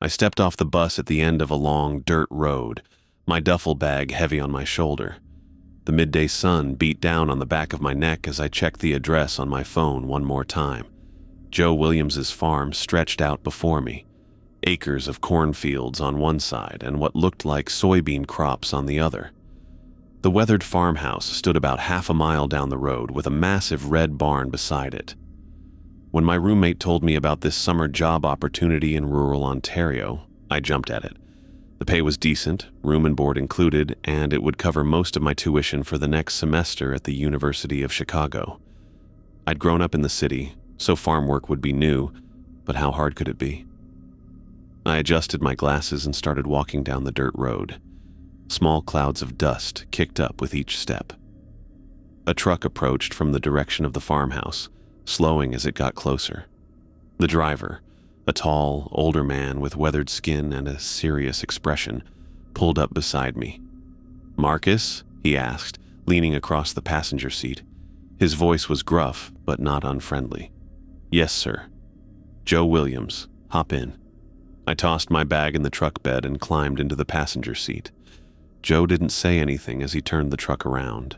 I stepped off the bus at the end of a long dirt road, my duffel bag heavy on my shoulder. The midday sun beat down on the back of my neck as I checked the address on my phone one more time. Joe Williams's farm stretched out before me, acres of cornfields on one side and what looked like soybean crops on the other. The weathered farmhouse stood about half a mile down the road with a massive red barn beside it. When my roommate told me about this summer job opportunity in rural Ontario, I jumped at it. The pay was decent, room and board included, and it would cover most of my tuition for the next semester at the University of Chicago. I'd grown up in the city, so farm work would be new, but how hard could it be? I adjusted my glasses and started walking down the dirt road. Small clouds of dust kicked up with each step. A truck approached from the direction of the farmhouse, slowing as it got closer. The driver, a tall, older man with weathered skin and a serious expression, pulled up beside me. "Marcus?" he asked, leaning across the passenger seat. His voice was gruff, but not unfriendly. "Yes, sir." "Joe Williams. Hop in." I tossed my bag in the truck bed and climbed into the passenger seat. Joe didn't say anything as he turned the truck around.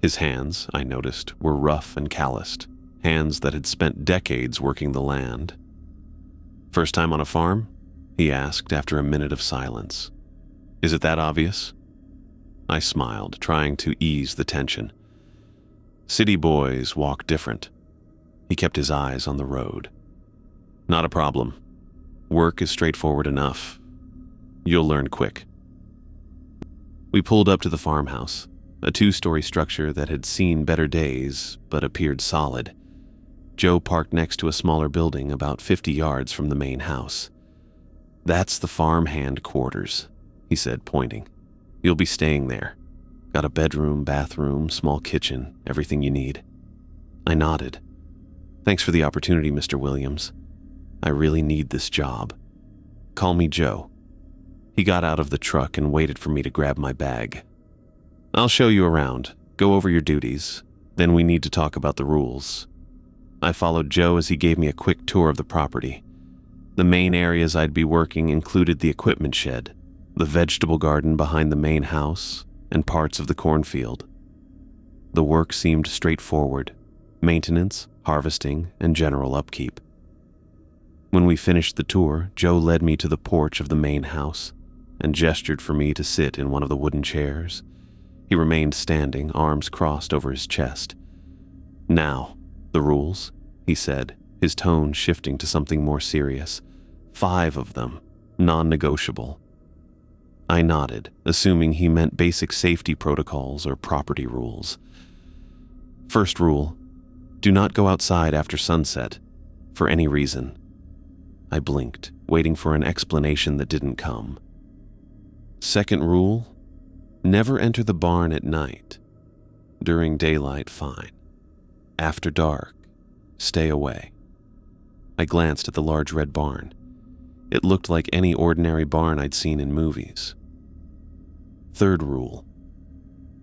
His hands, I noticed, were rough and calloused, hands that had spent decades working the land. "First time on a farm?" he asked after a minute of silence. "Is it that obvious?" I smiled, trying to ease the tension. "City boys walk different." He kept his eyes on the road. "Not a problem. Work is straightforward enough. You'll learn quick." We pulled up to the farmhouse, a two-story structure that had seen better days but appeared solid. Joe parked next to a smaller building about 50 yards from the main house. "That's the farmhand quarters," he said, pointing. "You'll be staying there. Got a bedroom, bathroom, small kitchen, everything you need." I nodded. "Thanks for the opportunity, Mr. Williams. I really need this job. Call me Joe." He got out of the truck and waited for me to grab my bag. "I'll show you around, go over your duties, then we need to talk about the rules." I followed Joe as he gave me a quick tour of the property. The main areas I'd be working included the equipment shed, the vegetable garden behind the main house, and parts of the cornfield. The work seemed straightforward: maintenance, harvesting, and general upkeep. When we finished the tour, Joe led me to the porch of the main house and gestured for me to sit in one of the wooden chairs. He remained standing, arms crossed over his chest. "Now, the rules," he said, his tone shifting to something more serious. 5 of them, non-negotiable. I nodded, assuming he meant basic safety protocols or property rules. "First rule, do not go outside after sunset, for any reason." I blinked, waiting for an explanation that didn't come. "Second rule, never enter the barn at night. During daylight, fine. After dark, stay away." I glanced at the large red barn. It looked like any ordinary barn I'd seen in movies. "Third rule,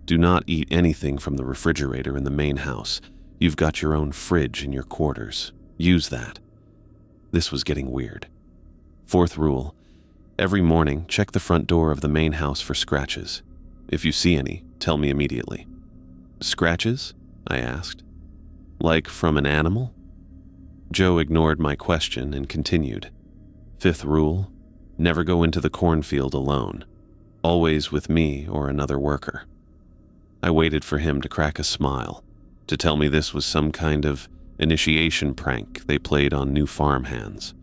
do not eat anything from the refrigerator in the main house. You've got your own fridge in your quarters. Use that." This was getting weird. "Fourth rule, every morning check the front door of the main house for scratches. If you see any, tell me immediately." "Scratches?" I asked. "Like from an animal?" Joe ignored my question and continued. "Fifth rule, never go into the cornfield alone. Always with me or another worker." I waited for him to crack a smile, to tell me this was some kind of initiation prank they played on new farmhands.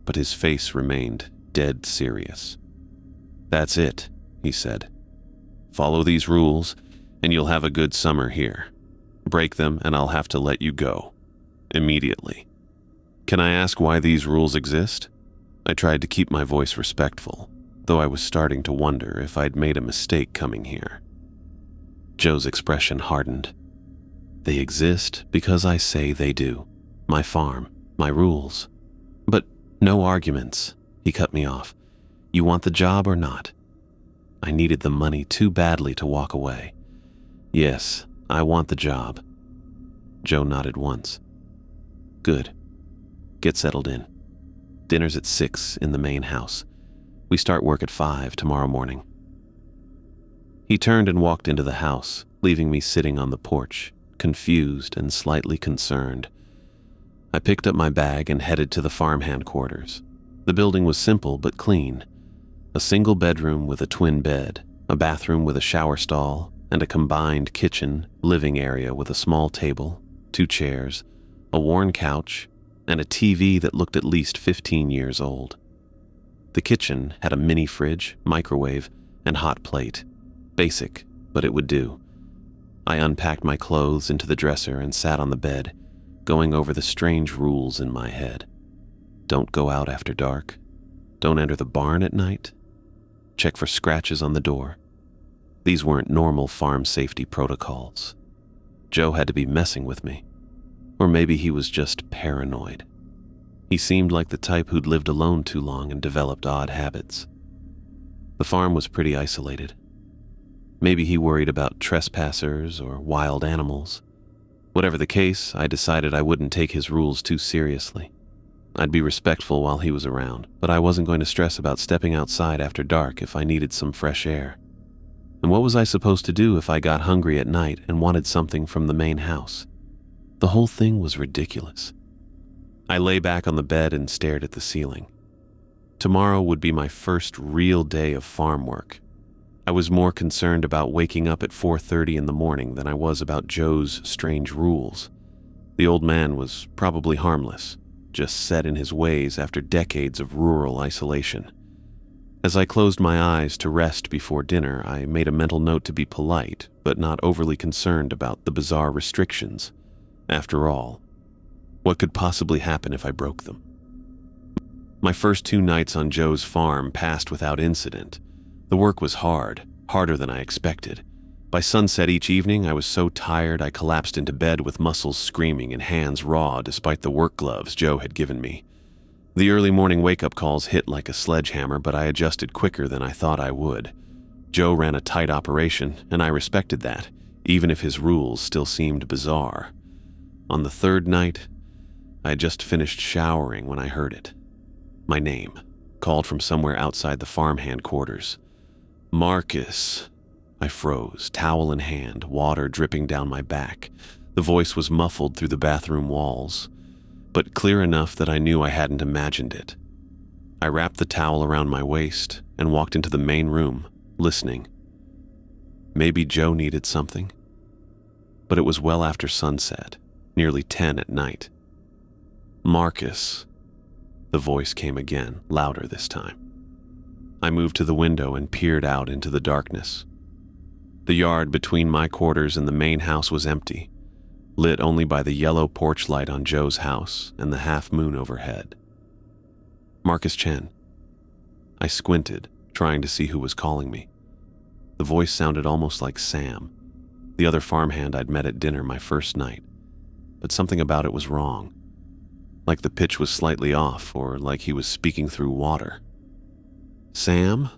But his face remained dead serious. "That's it," he said. "Follow these rules, and you'll have a good summer here. Break them, and I'll have to let you go. Immediately. Can I ask why these rules exist?" I tried to keep my voice respectful, though I was starting to wonder if I'd made a mistake coming here. Joe's expression hardened. "They exist because I say they do. My farm, my rules. But no arguments," he cut me off. "You want the job or not?" I needed the money too badly to walk away. "Yes, I want the job." Joe nodded once. "Good. Get settled in." Dinner's at 6 in the main house. We start work at 5 tomorrow morning." He turned and walked into the house, leaving me sitting on the porch, confused and slightly concerned. I picked up my bag and headed to the farmhand quarters. The building was simple but clean. A single bedroom with a twin bed, a bathroom with a shower stall, and a combined kitchen, living area with a small table, 2 chairs, a worn couch, and a TV that looked at least 15 years old. The kitchen had a mini fridge, microwave, and hot plate. Basic, but it would do. I unpacked my clothes into the dresser and sat on the bed, going over the strange rules in my head. Don't go out after dark. Don't enter the barn at night. Check for scratches on the door. These weren't normal farm safety protocols. Joe had to be messing with me. Or maybe he was just paranoid. He seemed like the type who'd lived alone too long and developed odd habits. The farm was pretty isolated. Maybe he worried about trespassers or wild animals. Whatever the case, I decided I wouldn't take his rules too seriously. I'd be respectful while he was around, but I wasn't going to stress about stepping outside after dark if I needed some fresh air. And what was I supposed to do if I got hungry at night and wanted something from the main house? The whole thing was ridiculous. I lay back on the bed and stared at the ceiling. Tomorrow would be my first real day of farm work. I was more concerned about waking up at 4:30 in the morning than I was about Joe's strange rules. The old man was probably harmless, just set in his ways after decades of rural isolation. As I closed my eyes to rest before dinner, I made a mental note to be polite, but not overly concerned about the bizarre restrictions. After all, what could possibly happen if I broke them? My first 2 nights on Joe's farm passed without incident. The work was hard, harder than I expected. By sunset each evening, I was so tired I collapsed into bed with muscles screaming and hands raw despite the work gloves Joe had given me. The early morning wake-up calls hit like a sledgehammer, but I adjusted quicker than I thought I would. Joe ran a tight operation, and I respected that, even if his rules still seemed bizarre. On the 3rd night, I had just finished showering when I heard it. My name, called from somewhere outside the farmhand quarters. "Marcus." I froze, towel in hand, water dripping down my back. The voice was muffled through the bathroom walls, but clear enough that I knew I hadn't imagined it. I wrapped the towel around my waist and walked into the main room, listening. Maybe Joe needed something, but it was well after sunset, nearly 10 at night. "Marcus." The voice came again, louder this time. I moved to the window and peered out into the darkness. The yard between my quarters and the main house was empty, lit only by the yellow porch light on Joe's house and the half moon overhead. "Marcus Chen." I squinted, trying to see who was calling me. The voice sounded almost like Sam, the other farmhand I'd met at dinner my first night, but something about it was wrong. Like the pitch was slightly off, or like he was speaking through water. "Sam?"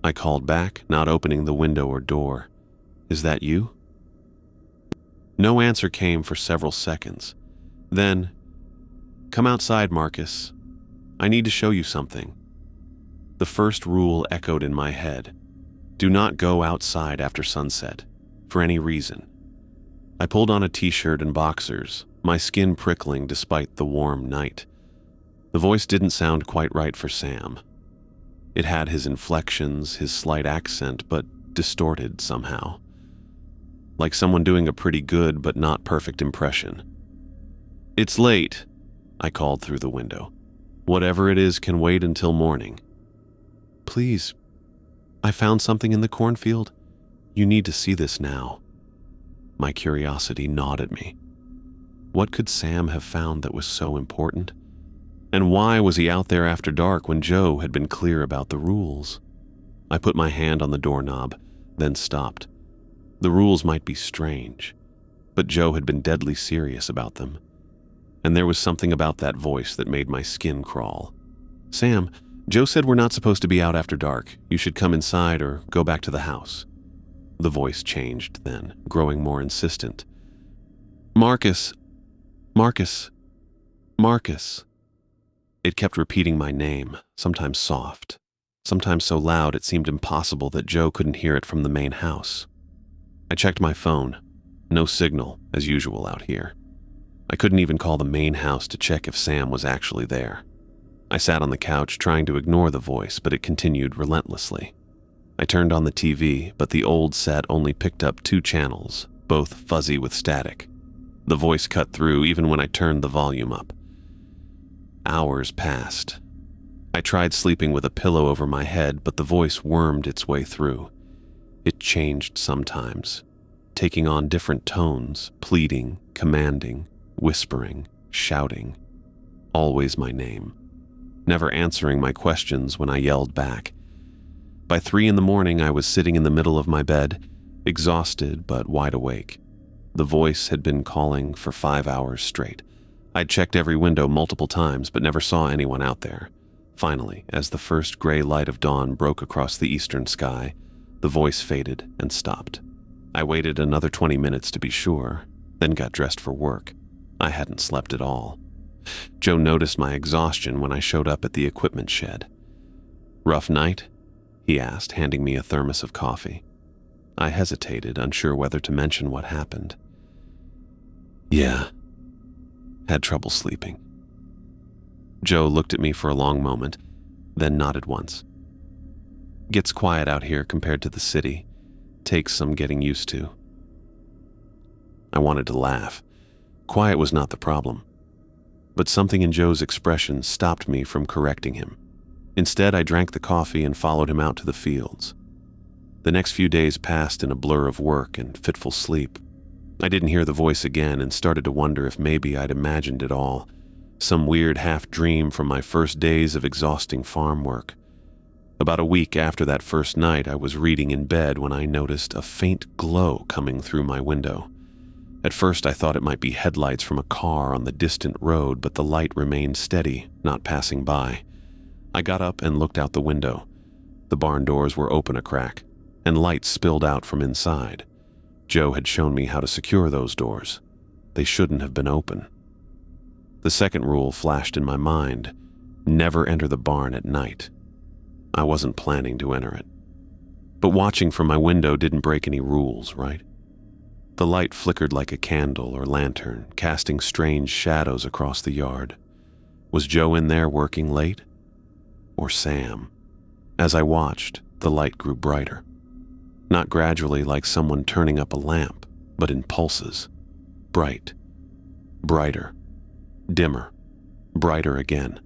I called back, not opening the window or door. "Is that you?" No answer came for several seconds. Then, "Come outside, Marcus. I need to show you something." The first rule echoed in my head. Do not go outside after sunset, for any reason. I pulled on a t-shirt and boxers, my skin prickling despite the warm night. The voice didn't sound quite right for Sam. It had his inflections, his slight accent, but distorted somehow. Like someone doing a pretty good but not perfect impression. "It's late," I called through the window. "Whatever it is can wait until morning." "Please, I found something in the cornfield. You need to see this now." My curiosity gnawed at me. What could Sam have found that was so important? And why was he out there after dark when Joe had been clear about the rules? I put my hand on the doorknob, then stopped. The rules might be strange, but Joe had been deadly serious about them. And there was something about that voice that made my skin crawl. "Sam, Joe said we're not supposed to be out after dark. You should come inside or go back to the house." The voice changed then, growing more insistent. "Marcus, Marcus, Marcus." It kept repeating my name, sometimes soft, sometimes so loud it seemed impossible that Joe couldn't hear it from the main house. I checked my phone. No signal, as usual out here. I couldn't even call the main house to check if Sam was actually there. I sat on the couch trying to ignore the voice, but it continued relentlessly. I turned on the TV, but the old set only picked up 2 channels, both fuzzy with static. The voice cut through even when I turned the volume up. Hours passed. I tried sleeping with a pillow over my head, but the voice wormed its way through. It changed sometimes, taking on different tones, pleading, commanding, whispering, shouting. Always my name, never answering my questions when I yelled back. By 3 a.m, I was sitting in the middle of my bed, exhausted but wide awake. The voice had been calling for 5 hours straight. I'd checked every window multiple times but never saw anyone out there. Finally, as the first gray light of dawn broke across the eastern sky, the voice faded and stopped. I waited another 20 minutes to be sure, then got dressed for work. I hadn't slept at all. Joe noticed my exhaustion when I showed up at the equipment shed. "Rough night?" he asked, handing me a thermos of coffee. I hesitated, unsure whether to mention what happened. "Yeah. Had trouble sleeping." Joe looked at me for a long moment, then nodded once. "Gets quiet out here compared to the city. Takes some getting used to." I wanted to laugh. Quiet was not the problem. But something in Joe's expression stopped me from correcting him. Instead, I drank the coffee and followed him out to the fields. The next few days passed in a blur of work and fitful sleep. I didn't hear the voice again and started to wonder if maybe I'd imagined it all. Some weird half-dream from my first days of exhausting farm work. About a week after that first night, I was reading in bed when I noticed a faint glow coming through my window. At first, I thought it might be headlights from a car on the distant road, but the light remained steady, not passing by. I got up and looked out the window. The barn doors were open a crack, and light spilled out from inside. Joe had shown me how to secure those doors. They shouldn't have been open. The second rule flashed in my mind: never enter the barn at night. I wasn't planning to enter it. But watching from my window didn't break any rules, right? The light flickered like a candle or lantern, casting strange shadows across the yard. Was Joe in there working late? Or Sam? As I watched, the light grew brighter. Not gradually like someone turning up a lamp, but in pulses. Bright. Brighter. Dimmer. Brighter again.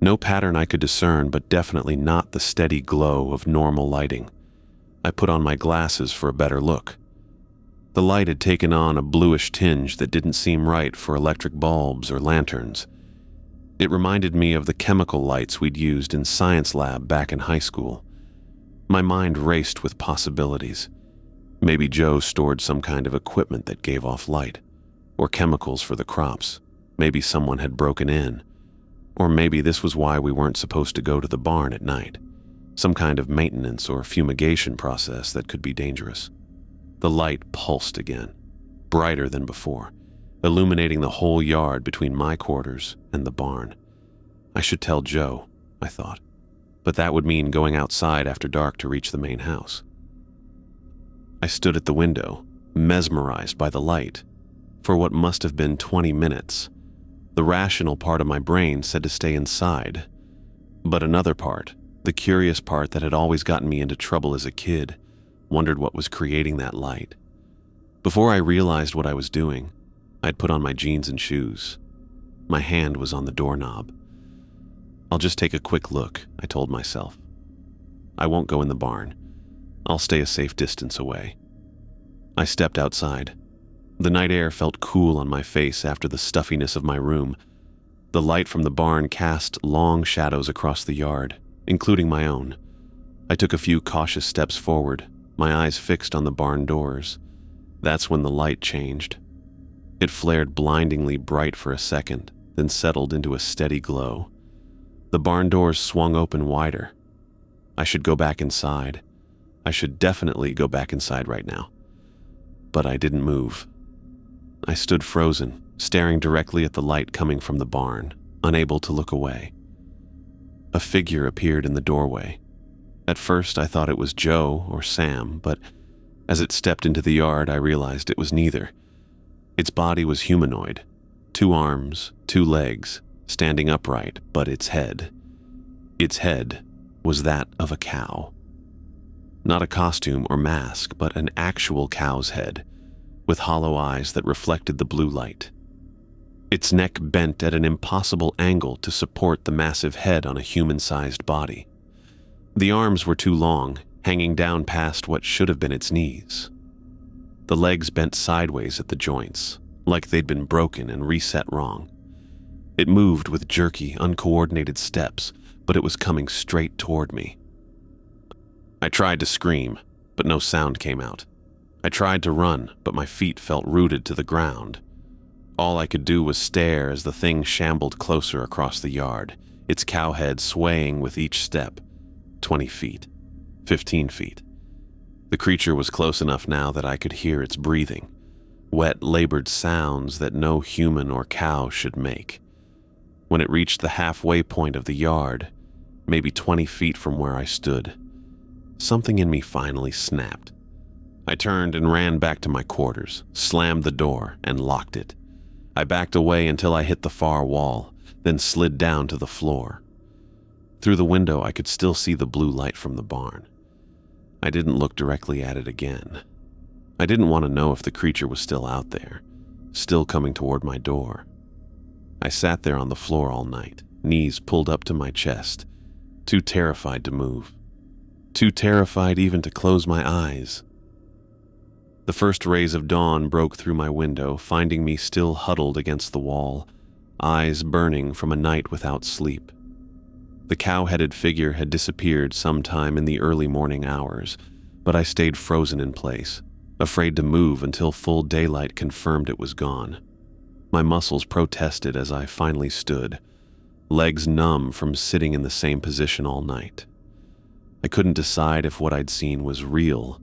No pattern I could discern, but definitely not the steady glow of normal lighting. I put on my glasses for a better look. The light had taken on a bluish tinge that didn't seem right for electric bulbs or lanterns. It reminded me of the chemical lights we'd used in science lab back in high school. My mind raced with possibilities. Maybe Joe stored some kind of equipment that gave off light, or chemicals for the crops. Maybe someone had broken in. Or maybe this was why we weren't supposed to go to the barn at night. Some kind of maintenance or fumigation process that could be dangerous. The light pulsed again, brighter than before, illuminating the whole yard between my quarters and the barn. I should tell Joe, I thought, but that would mean going outside after dark to reach the main house. I stood at the window, mesmerized by the light. For what must have been 20 minutes, the rational part of my brain said to stay inside. But another part, the curious part that had always gotten me into trouble as a kid, wondered what was creating that light. Before I realized what I was doing, I'd put on my jeans and shoes. My hand was on the doorknob. I'll just take a quick look, I told myself. I won't go in the barn. I'll stay a safe distance away. I stepped outside. The night air felt cool on my face after the stuffiness of my room. The light from the barn cast long shadows across the yard, including my own. I took a few cautious steps forward, my eyes fixed on the barn doors. That's when the light changed. It flared blindingly bright for a second, then settled into a steady glow. The barn doors swung open wider. I should go back inside. I should definitely go back inside right now. But I didn't move. I stood frozen, staring directly at the light coming from the barn, unable to look away. A figure appeared in the doorway. At first, I thought it was Joe or Sam, but as it stepped into the yard, I realized it was neither. Its body was humanoid, 2 arms, 2 legs, standing upright, but its head was that of a cow. Not a costume or mask, but an actual cow's head, with hollow eyes that reflected the blue light. Its neck bent at an impossible angle to support the massive head on a human-sized body. The arms were too long, hanging down past what should have been its knees. The legs bent sideways at the joints, like they'd been broken and reset wrong. It moved with jerky, uncoordinated steps, but it was coming straight toward me. I tried to scream, but no sound came out. I tried to run, but my feet felt rooted to the ground. All I could do was stare as the thing shambled closer across the yard, its cow head swaying with each step. 20 feet, 15 feet. The creature was close enough now that I could hear its breathing, wet, labored sounds that no human or cow should make. When it reached the halfway point of the yard, maybe 20 feet from where I stood, something in me finally snapped. I turned and ran back to my quarters, slammed the door, and locked it. I backed away until I hit the far wall, then slid down to the floor. Through the window, I could still see the blue light from the barn. I didn't look directly at it again. I didn't want to know if the creature was still out there, still coming toward my door. I sat there on the floor all night, knees pulled up to my chest, too terrified to move, too terrified even to close my eyes. The first rays of dawn broke through my window, finding me still huddled against the wall, eyes burning from a night without sleep. The cow-headed figure had disappeared sometime in the early morning hours, but I stayed frozen in place, afraid to move until full daylight confirmed it was gone. My muscles protested as I finally stood, legs numb from sitting in the same position all night. I couldn't decide if what I'd seen was real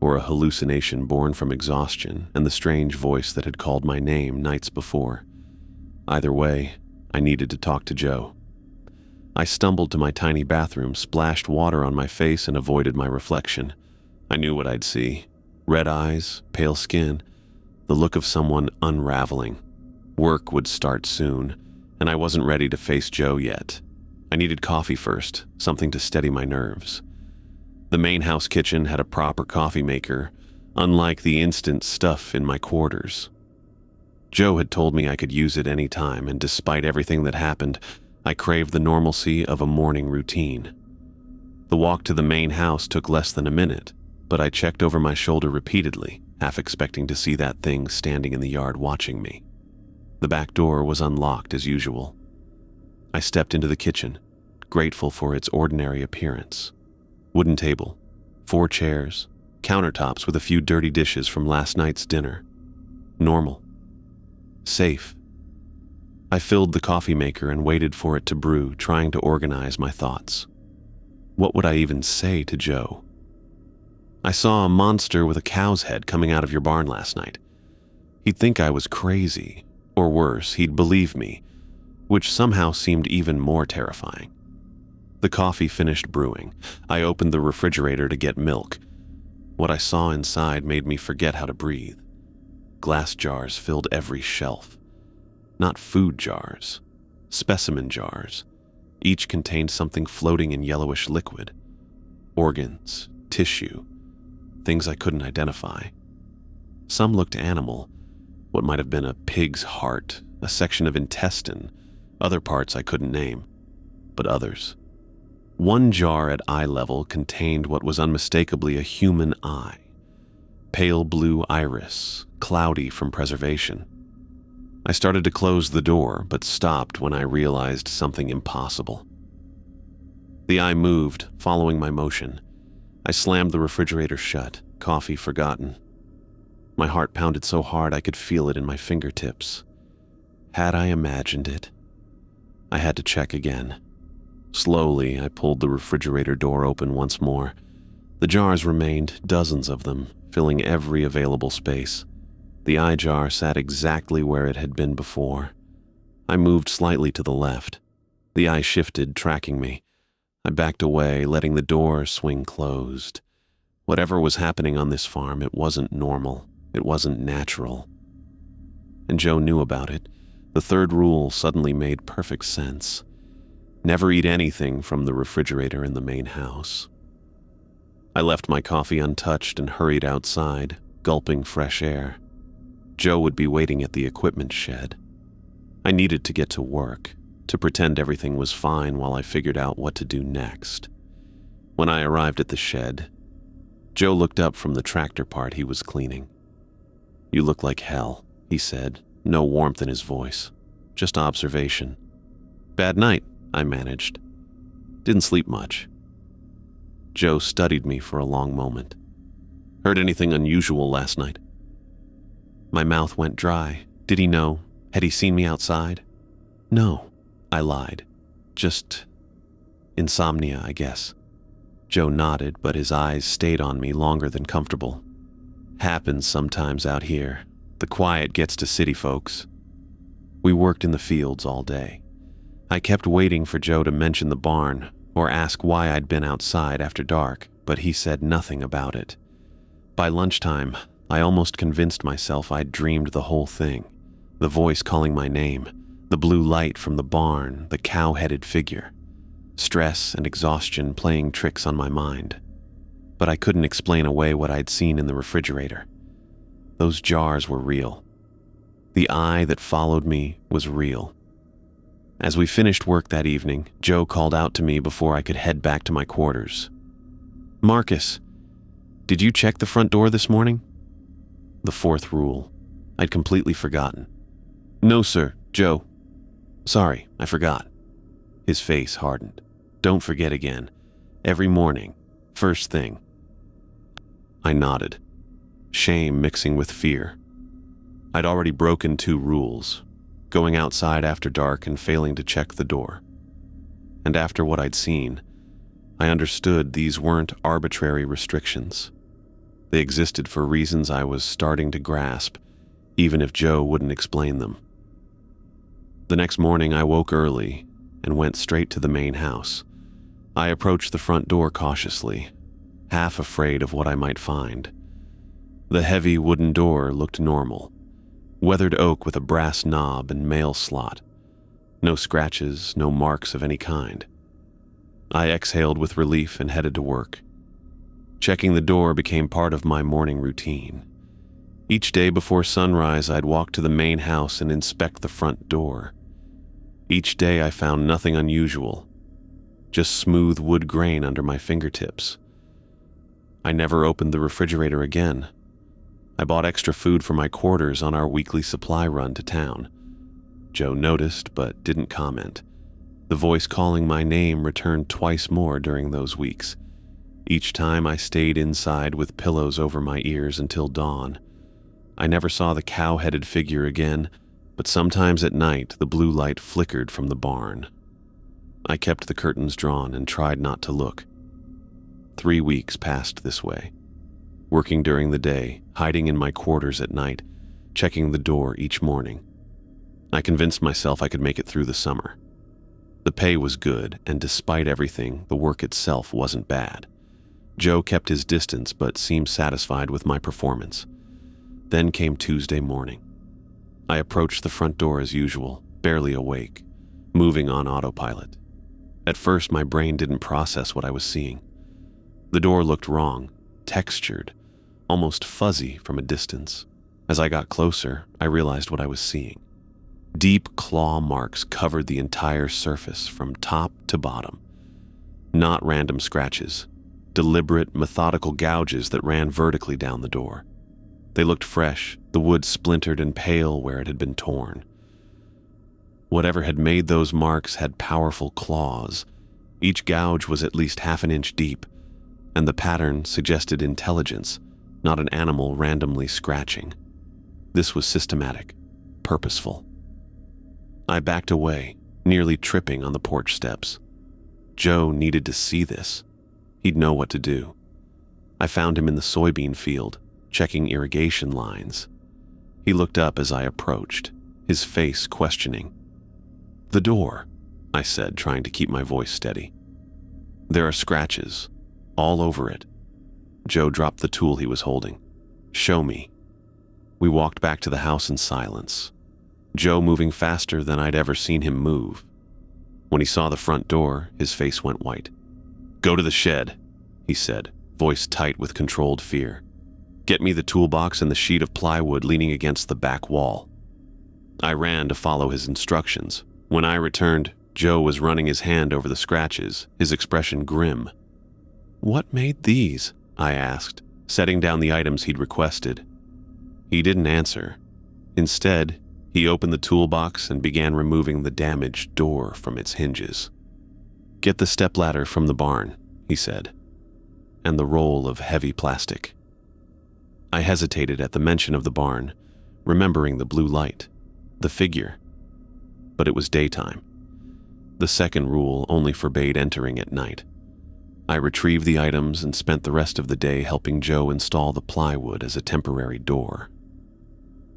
or a hallucination born from exhaustion and the strange voice that had called my name nights before. Either way, I needed to talk to Joe. I stumbled to my tiny bathroom, splashed water on my face, and avoided my reflection. I knew what I'd see. Red eyes, pale skin, the look of someone unraveling. Work would start soon, and I wasn't ready to face Joe yet. I needed coffee first, something to steady my nerves. The main house kitchen had a proper coffee maker, unlike the instant stuff in my quarters. Joe had told me I could use it any time, and despite everything that happened, I craved the normalcy of a morning routine. The walk to the main house took less than a minute, but I checked over my shoulder repeatedly, half expecting to see that thing standing in the yard watching me. The back door was unlocked as usual. I stepped into the kitchen, grateful for its ordinary appearance. Wooden table, 4 chairs, countertops with a few dirty dishes from last night's dinner. Normal. Safe. I filled the coffee maker and waited for it to brew, trying to organize my thoughts. What would I even say to Joe? I saw a monster with a cow's head coming out of your barn last night. He'd think I was crazy, or worse, he'd believe me, which somehow seemed even more terrifying. The coffee finished brewing. I opened the refrigerator to get milk. What I saw inside made me forget how to breathe. Glass jars filled every shelf. Not food jars, specimen jars. Each contained something floating in yellowish liquid. Organs, tissue, things I couldn't identify. Some looked animal, what might have been a pig's heart, a section of intestine, other parts I couldn't name, but others. One jar at eye level contained what was unmistakably a human eye. Pale blue iris, cloudy from preservation. I started to close the door, but stopped when I realized something impossible. The eye moved, following my motion. I slammed the refrigerator shut, coffee forgotten. My heart pounded so hard I could feel it in my fingertips. Had I imagined it? I had to check again. Slowly, I pulled the refrigerator door open once more. The jars remained, dozens of them, filling every available space. The eye jar sat exactly where it had been before. I moved slightly to the left. The eye shifted, tracking me. I backed away, letting the door swing closed. Whatever was happening on this farm, it wasn't normal. It wasn't natural. And Joe knew about it. The third rule suddenly made perfect sense. Never eat anything from the refrigerator in the main house. I left my coffee untouched and hurried outside, gulping fresh air. Joe would be waiting at the equipment shed. I needed to get to work, to pretend everything was fine while I figured out what to do next. When I arrived at the shed, Joe looked up from the tractor part he was cleaning. "You look like hell," he said, no warmth in his voice, just observation. "Bad night," I managed. "Didn't sleep much." Joe studied me for a long moment. "Heard anything unusual last night?" My mouth went dry. Did he know? Had he seen me outside? "No," I lied. "Just insomnia, I guess." Joe nodded, but his eyes stayed on me longer than comfortable. "Happens sometimes out here. The quiet gets to city folks." We worked in the fields all day. I kept waiting for Joe to mention the barn or ask why I'd been outside after dark, but he said nothing about it. By lunchtime, I almost convinced myself I'd dreamed the whole thing. The voice calling my name, the blue light from the barn, the cow-headed figure. Stress and exhaustion playing tricks on my mind. But I couldn't explain away what I'd seen in the refrigerator. Those jars were real. The eye that followed me was real. As we finished work that evening, Joe called out to me before I could head back to my quarters. "Marcus, did you check the front door this morning?" The fourth rule. I'd completely forgotten. "No, sir, Joe. Sorry, I forgot." His face hardened. "Don't forget again. Every morning, first thing." I nodded, shame mixing with fear. I'd already broken 2 rules, going outside after dark and failing to check the door. And after what I'd seen, I understood these weren't arbitrary restrictions. They existed for reasons I was starting to grasp, even if Joe wouldn't explain them. The next morning I woke early and went straight to the main house. I approached the front door cautiously, half afraid of what I might find. The heavy wooden door looked normal. Weathered oak with a brass knob and mail slot. No scratches, no marks of any kind. I exhaled with relief and headed to work. Checking the door became part of my morning routine. Each day before sunrise, I'd walk to the main house and inspect the front door. Each day I found nothing unusual, just smooth wood grain under my fingertips. I never opened the refrigerator again. I bought extra food for my quarters on our weekly supply run to town. Joe noticed but didn't comment. The voice calling my name returned twice more during those weeks. Each time I stayed inside with pillows over my ears until dawn. I never saw the cow-headed figure again, but sometimes at night the blue light flickered from the barn. I kept the curtains drawn and tried not to look. 3 weeks passed this way. Working during the day, hiding in my quarters at night, checking the door each morning. I convinced myself I could make it through the summer. The pay was good, and despite everything, the work itself wasn't bad. Joe kept his distance but seemed satisfied with my performance. Then came Tuesday morning. I approached the front door as usual, barely awake, moving on autopilot. At first, my brain didn't process what I was seeing. The door looked wrong, textured, almost fuzzy from a distance. As I got closer, I realized what I was seeing. Deep claw marks covered the entire surface from top to bottom. Not random scratches, deliberate, methodical gouges that ran vertically down the door. They looked fresh, the wood splintered and pale where it had been torn. Whatever had made those marks had powerful claws. Each gouge was at least half an inch deep, and the pattern suggested intelligence, not an animal randomly scratching. This was systematic, purposeful. I backed away, nearly tripping on the porch steps. Joe needed to see this. He'd know what to do. I found him in the soybean field, checking irrigation lines. He looked up as I approached, his face questioning. "The door," I said, trying to keep my voice steady. "There are scratches all over it." Joe dropped the tool he was holding. "Show me." We walked back to the house in silence, Joe moving faster than I'd ever seen him move. When he saw the front door, his face went white. "Go to the shed," he said, voice tight with controlled fear. "Get me the toolbox and the sheet of plywood leaning against the back wall." I ran to follow his instructions. When I returned, Joe was running his hand over the scratches, his expression grim. "What made these?" I asked, setting down the items he'd requested. He didn't answer. Instead, he opened the toolbox and began removing the damaged door from its hinges. "Get the stepladder from the barn," he said, "and the roll of heavy plastic." I hesitated at the mention of the barn, remembering the blue light, the figure. But it was daytime. The second rule only forbade entering at night. I retrieved the items and spent the rest of the day helping Joe install the plywood as a temporary door.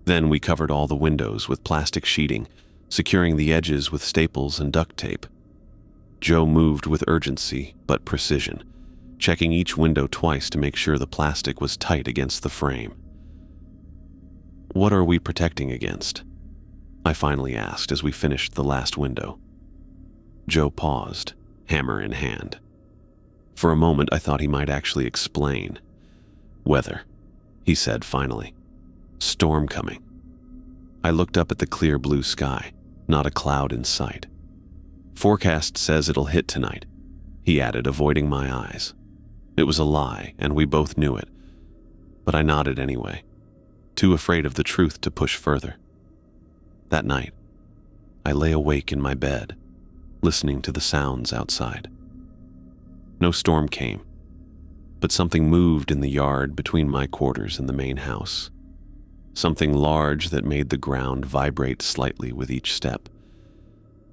Then we covered all the windows with plastic sheeting, securing the edges with staples and duct tape. Joe moved with urgency but precision, checking each window twice to make sure the plastic was tight against the frame. "What are we protecting against?" I finally asked as we finished the last window. Joe paused, hammer in hand. For a moment, I thought he might actually explain. "Weather," he said finally. "Storm coming." I looked up at the clear blue sky, not a cloud in sight. "Forecast says it'll hit tonight," he added, avoiding my eyes. It was a lie, and we both knew it, but I nodded anyway, too afraid of the truth to push further. That night, I lay awake in my bed, listening to the sounds outside. No storm came, but something moved in the yard between my quarters and the main house. Something large that made the ground vibrate slightly with each step.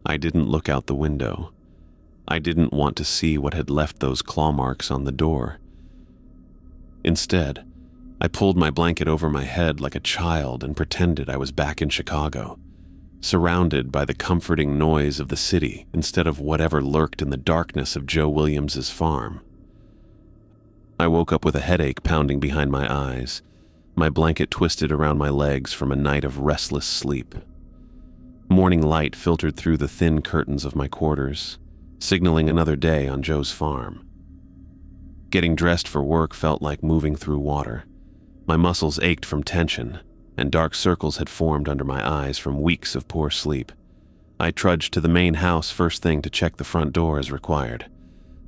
I didn't look out the window. I didn't want to see what had left those claw marks on the door. Instead, I pulled my blanket over my head like a child and pretended I was back in Chicago, surrounded by the comforting noise of the city instead of whatever lurked in the darkness of Joe Williams's farm. I woke up with a headache pounding behind my eyes, my blanket twisted around my legs from a night of restless sleep. Morning light filtered through the thin curtains of my quarters, signaling another day on Joe's farm. Getting dressed for work felt like moving through water. My muscles ached from tension, and dark circles had formed under my eyes from weeks of poor sleep. I trudged to the main house first thing to check the front door as required.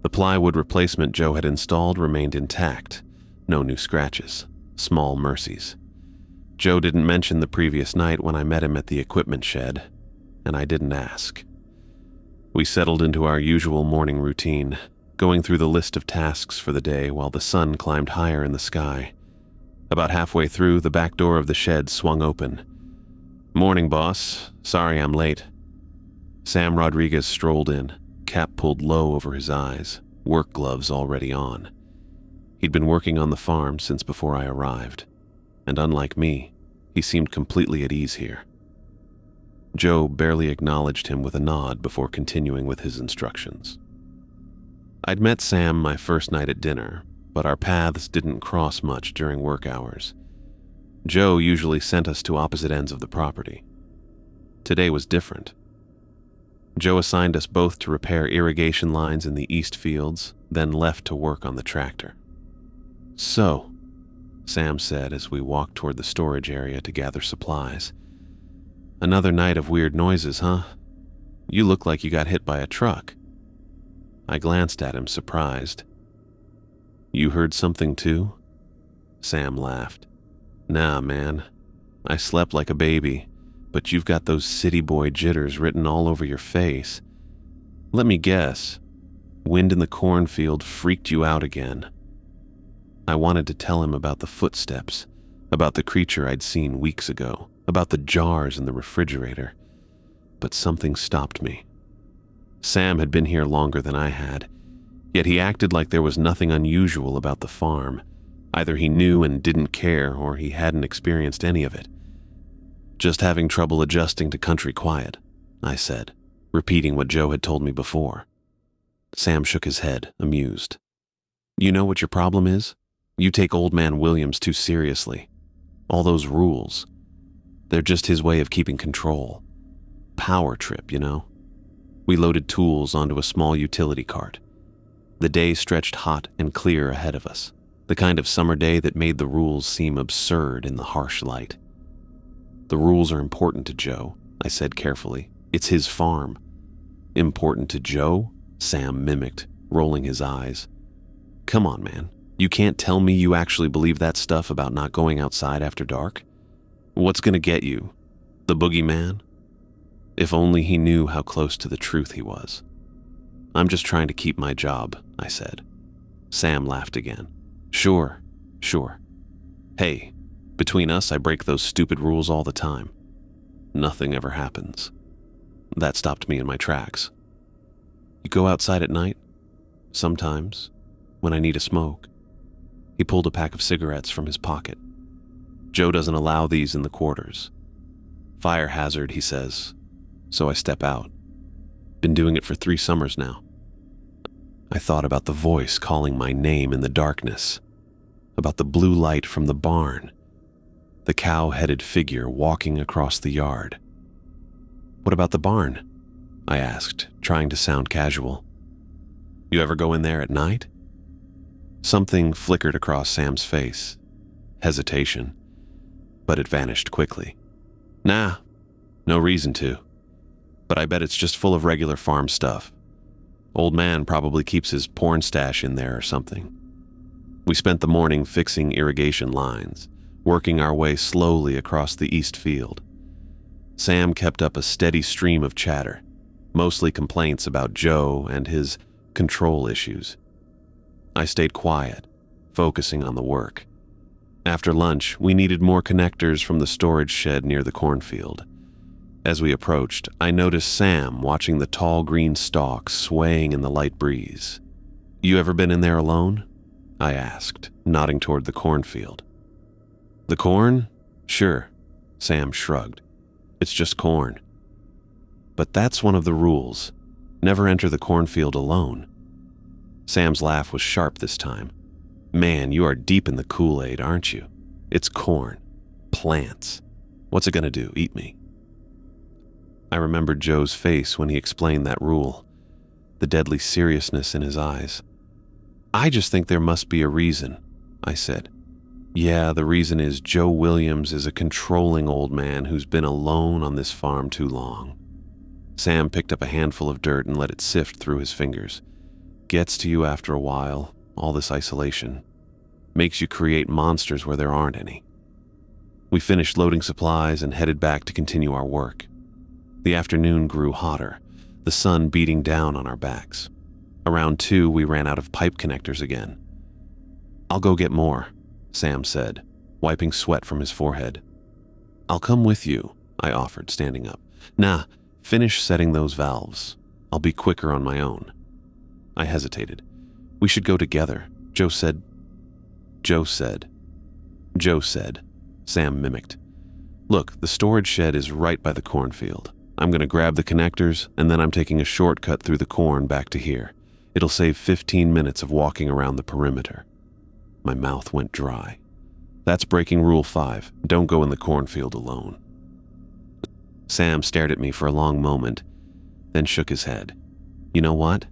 The plywood replacement Joe had installed remained intact. No new scratches, small mercies. Joe didn't mention the previous night when I met him at the equipment shed, and I didn't ask. We settled into our usual morning routine, going through the list of tasks for the day while the sun climbed higher in the sky. About halfway through, the back door of the shed swung open. "Morning, boss. Sorry I'm late." Sam Rodriguez strolled in, cap pulled low over his eyes, work gloves already on. He'd been working on the farm since before I arrived, and unlike me, he seemed completely at ease here. Joe barely acknowledged him with a nod before continuing with his instructions. I'd met Sam my first night at dinner, but our paths didn't cross much during work hours. Joe usually sent us to opposite ends of the property. Today was different. Joe assigned us both to repair irrigation lines in the east fields, then left to work on the tractor. "So," Sam said as we walked toward the storage area to gather supplies. "Another night of weird noises, huh? You look like you got hit by a truck." I glanced at him, surprised. "You heard something too?" Sam laughed. "Nah, man. I slept like a baby, but you've got those city boy jitters written all over your face. Let me guess. Wind in the cornfield freaked you out again." I wanted to tell him about the footsteps, about the creature I'd seen weeks ago, about the jars in the refrigerator, but something stopped me. Sam had been here longer than I had, yet he acted like there was nothing unusual about the farm. Either he knew and didn't care, or he hadn't experienced any of it. "Just having trouble adjusting to country quiet," I said, repeating what Joe had told me before. Sam shook his head, amused. You know what your problem is? You take old man Williams too seriously. All those rules. They're just his way of keeping control. Power trip, you know? We loaded tools onto a small utility cart. The day stretched hot and clear ahead of us, the kind of summer day that made the rules seem absurd in the harsh light. The rules are important to Joe, I said carefully. It's his farm. Important to Joe? Sam mimicked, rolling his eyes. Come on, man. You can't tell me you actually believe that stuff about not going outside after dark? What's gonna get you? The boogeyman? If only he knew how close to the truth he was. I'm just trying to keep my job, I said. Sam laughed again. Sure. Hey, between us, I break those stupid rules all the time. Nothing ever happens. That stopped me in my tracks. You go outside at night? Sometimes, when I need a smoke. He pulled a pack of cigarettes from his pocket. Joe doesn't allow these in the quarters. Fire hazard, he says, so I step out. Been doing it for 3 summers now. I thought about the voice calling my name in the darkness, about the blue light from the barn, the cow-headed figure walking across the yard. What about the barn? I asked, trying to sound casual. You ever go in there at night? Something flickered across Sam's face. Hesitation. But it vanished quickly. Nah, no reason to. But I bet it's just full of regular farm stuff. Old man probably keeps his porn stash in there or something. We spent the morning fixing irrigation lines, working our way slowly across the east field. Sam kept up a steady stream of chatter, mostly complaints about Joe and his control issues. I stayed quiet, focusing on the work. After lunch, we needed more connectors from the storage shed near the cornfield. As we approached, I noticed Sam watching the tall green stalks swaying in the light breeze. You ever been in there alone? I asked, nodding toward the cornfield. The corn? Sure, Sam shrugged. It's just corn. But that's one of the rules. Never enter the cornfield alone. Sam's laugh was sharp this time. Man, you are deep in the Kool-Aid, aren't you? It's corn. Plants. What's it gonna do, eat me? I remembered Joe's face when he explained that rule, the deadly seriousness in his eyes. I just think there must be a reason, I said. Yeah, the reason is Joe Williams is a controlling old man who's been alone on this farm too long. Sam picked up a handful of dirt and let it sift through his fingers. Gets to you after a while, all this isolation. Makes you create monsters where there aren't any. We finished loading supplies and headed back to continue our work. The afternoon grew hotter, the sun beating down on our backs. Around 2, we ran out of pipe connectors again. I'll go get more, Sam said, wiping sweat from his forehead. I'll come with you, I offered, standing up. Nah, finish setting those valves. I'll be quicker on my own. I hesitated. We should go together, Joe said. Sam mimicked. Look, the storage shed is right by the cornfield. I'm going to grab the connectors, and then I'm taking a shortcut through the corn back to here. It'll save 15 minutes of walking around the perimeter. My mouth went dry. That's breaking Rule 5. Don't go in the cornfield alone. Sam stared at me for a long moment, then shook his head. You know what?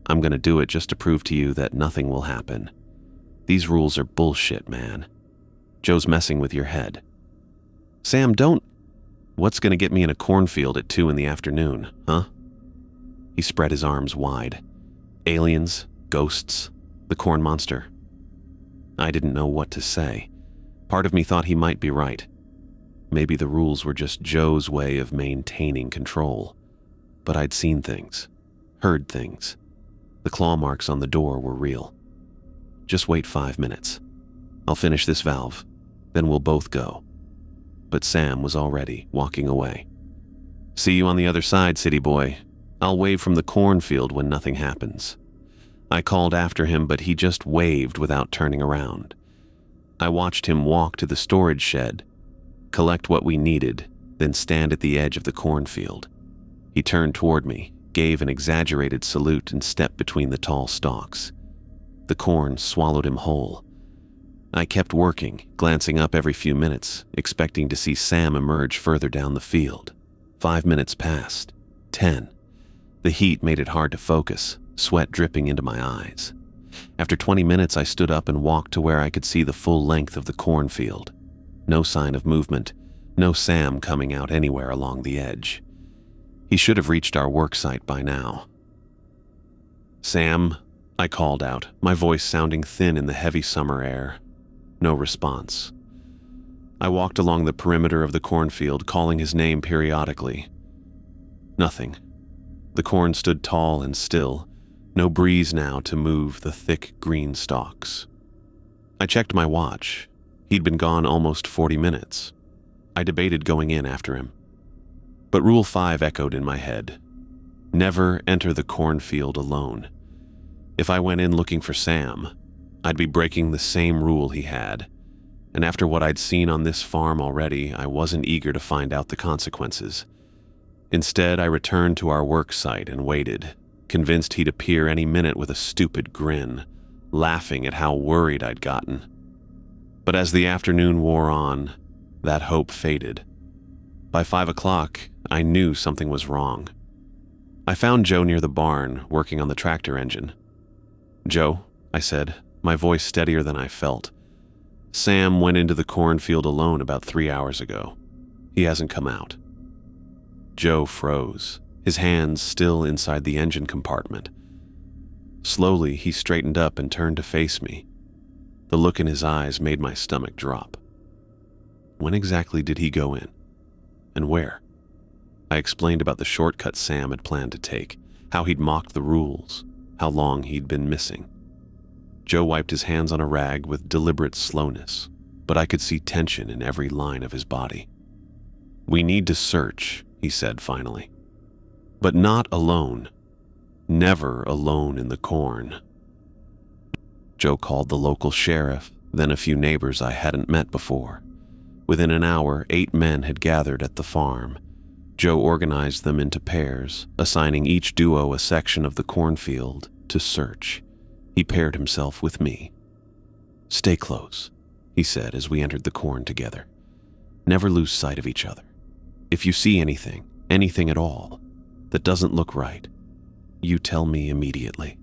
I'm going to do it just to prove to you that nothing will happen. These rules are bullshit, man. Joe's messing with your head. Sam, don't... What's going to get me in a cornfield at 2 in the afternoon, huh? He spread his arms wide. Aliens, ghosts, the corn monster. I didn't know what to say. Part of me thought he might be right. Maybe the rules were just Joe's way of maintaining control. But I'd seen things, heard things. The claw marks on the door were real. Just wait 5 minutes. I'll finish this valve, then we'll both go. But Sam was already walking away. See you on the other side, city boy. I'll wave from the cornfield when nothing happens. I called after him, but he just waved without turning around. I watched him walk to the storage shed, collect what we needed, then stand at the edge of the cornfield. He turned toward me, gave an exaggerated salute, and stepped between the tall stalks. The corn swallowed him whole. I kept working, glancing up every few minutes, expecting to see Sam emerge further down the field. 5 minutes passed. 10. The heat made it hard to focus, sweat dripping into my eyes. After 20 minutes, I stood up and walked to where I could see the full length of the cornfield. No sign of movement, no Sam coming out anywhere along the edge. He should have reached our work site by now. "Sam," I called out, my voice sounding thin in the heavy summer air. No response. I walked along the perimeter of the cornfield, calling his name periodically. Nothing. The corn stood tall and still, no breeze now to move the thick green stalks. I checked my watch. He'd been gone almost 40 minutes. I debated going in after him. But Rule 5 echoed in my head. Never enter the cornfield alone. If I went in looking for Sam, I'd be breaking the same rule he had. And after what I'd seen on this farm already, I wasn't eager to find out the consequences. Instead, I returned to our work site and waited, convinced he'd appear any minute with a stupid grin, laughing at how worried I'd gotten. But as the afternoon wore on, that hope faded. By 5 o'clock, I knew something was wrong. I found Joe near the barn, working on the tractor engine. "Joe," I said, my voice steadier than I felt. "Sam went into the cornfield alone about 3 hours ago. He hasn't come out." Joe froze, his hands still inside the engine compartment. Slowly, he straightened up and turned to face me. The look in his eyes made my stomach drop. When exactly did he go in? And where? I explained about the shortcut Sam had planned to take, how he'd mocked the rules, how long he'd been missing. Joe wiped his hands on a rag with deliberate slowness, but I could see tension in every line of his body. "We need to search," he said finally. "But not alone. Never alone in the corn." Joe called the local sheriff, then a few neighbors I hadn't met before. Within an hour, 8 men had gathered at the farm. Joe organized them into pairs, assigning each duo a section of the cornfield to search. He paired himself with me. "Stay close," he said as we entered the corn together. "Never lose sight of each other. If you see anything at all, that doesn't look right, you tell me immediately."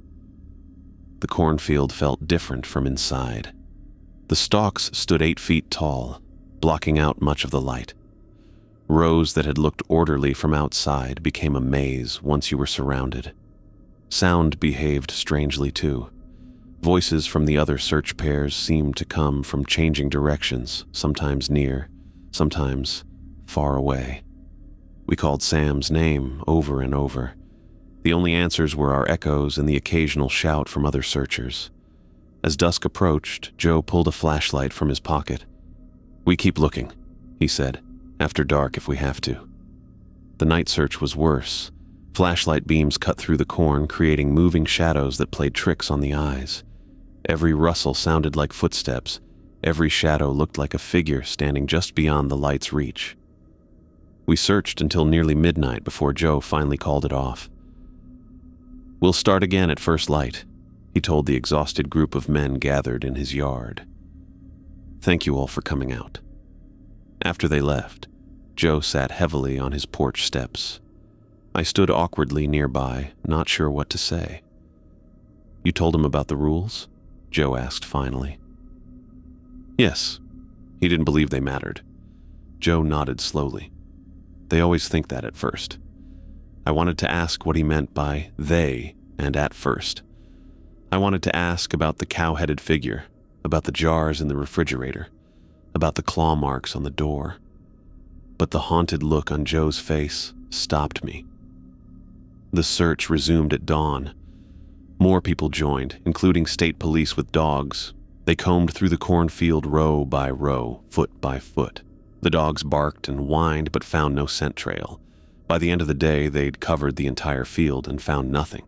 The cornfield felt different from inside. The stalks stood 8 feet tall, blocking out much of the light. Rows that had looked orderly from outside became a maze once you were surrounded. Sound behaved strangely too. Voices from the other search pairs seemed to come from changing directions, sometimes near, sometimes far away. We called Sam's name over and over. The only answers were our echoes and the occasional shout from other searchers. As dusk approached, Joe pulled a flashlight from his pocket. "We keep looking," he said, "after dark if we have to." The night search was worse. Flashlight beams cut through the corn, creating moving shadows that played tricks on the eyes. Every rustle sounded like footsteps. Every shadow looked like a figure standing just beyond the light's reach. We searched until nearly midnight before Joe finally called it off. "We'll start again at first light," he told the exhausted group of men gathered in his yard. "Thank you all for coming out." After they left, Joe sat heavily on his porch steps. I stood awkwardly nearby, not sure what to say. "You told him about the rules?" Joe asked finally. "Yes." He didn't believe they mattered. Joe nodded slowly. "They always think that at first." I wanted to ask what he meant by "they" and "at first." I wanted to ask about the cow-headed figure, about the jars in the refrigerator, about the claw marks on the door. But the haunted look on Joe's face stopped me. The search resumed at dawn. More people joined, including state police with dogs. They combed through the cornfield row by row, foot by foot. The dogs barked and whined but found no scent trail. By the end of the day, they'd covered the entire field and found nothing.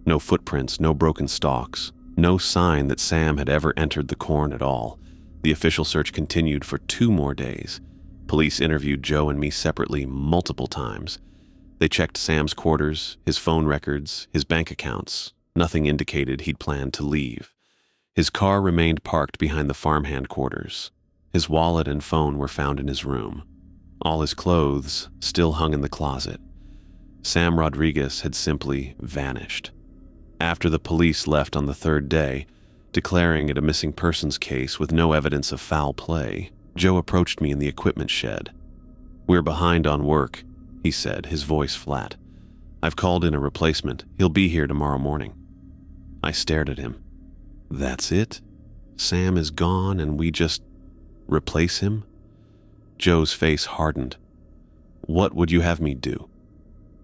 No footprints, no broken stalks, no sign that Sam had ever entered the corn at all. The official search continued for 2 more days. Police interviewed Joe and me separately multiple times. They checked Sam's quarters, his phone records, his bank accounts. Nothing indicated he'd planned to leave. His car remained parked behind the farmhand quarters. His wallet and phone were found in his room. All his clothes still hung in the closet. Sam Rodriguez had simply vanished. After the police left on the third day, declaring it a missing persons case with no evidence of foul play, Joe approached me in the equipment shed. "We're behind on work," he said, his voice flat. "I've called in a replacement. He'll be here tomorrow morning." I stared at him. That's it? Sam is gone and we just replace him? Joe's face hardened. "What would you have me do?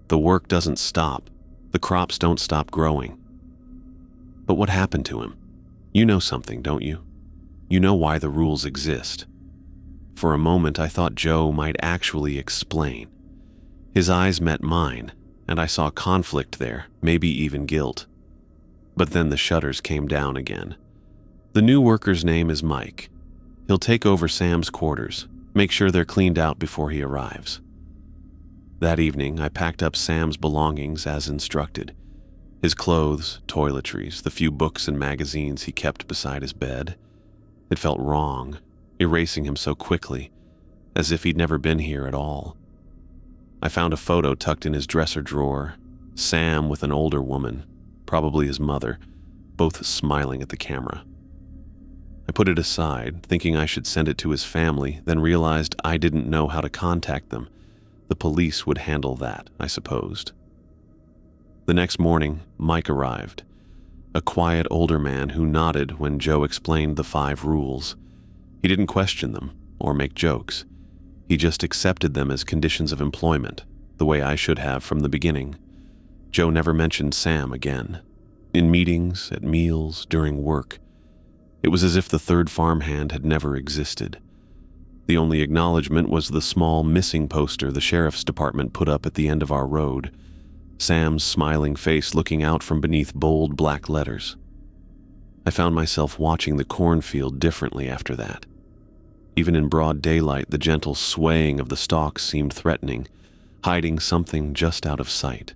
The work doesn't stop. The crops don't stop growing." "But what happened to him? You know something, don't you? You know why the rules exist." For a moment, I thought Joe might actually explain. His eyes met mine, and I saw conflict there, maybe even guilt. But then the shutters came down again. "The new worker's name is Mike. He'll take over Sam's quarters, make sure they're cleaned out before he arrives." That evening, I packed up Sam's belongings as instructed. His clothes, toiletries, the few books and magazines he kept beside his bed. It felt wrong, erasing him so quickly, as if he'd never been here at all. I found a photo tucked in his dresser drawer, Sam with an older woman, probably his mother, both smiling at the camera. I put it aside, thinking I should send it to his family, then realized I didn't know how to contact them. The police would handle that, I supposed. The next morning, Mike arrived, a quiet older man who nodded when Joe explained the 5 rules. He didn't question them or make jokes. He just accepted them as conditions of employment, the way I should have from the beginning. Joe never mentioned Sam again. In meetings, at meals, during work. It was as if the third farmhand had never existed. The only acknowledgement was the small missing poster the sheriff's department put up at the end of our road, Sam's smiling face looking out from beneath bold black letters. I found myself watching the cornfield differently after that. Even in broad daylight, the gentle swaying of the stalks seemed threatening, hiding something just out of sight.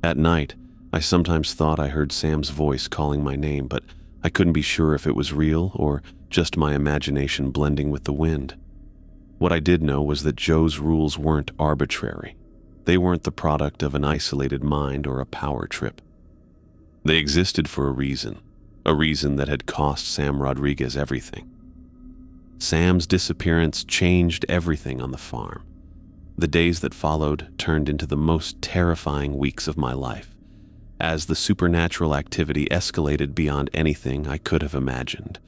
At night, I sometimes thought I heard Sam's voice calling my name, but I couldn't be sure if it was real or just my imagination blending with the wind. What I did know was that Joe's rules weren't arbitrary. They weren't the product of an isolated mind or a power trip. They existed for a reason that had cost Sam Rodriguez everything. Sam's disappearance changed everything on the farm. The days that followed turned into the most terrifying weeks of my life, as the supernatural activity escalated beyond anything I could have imagined.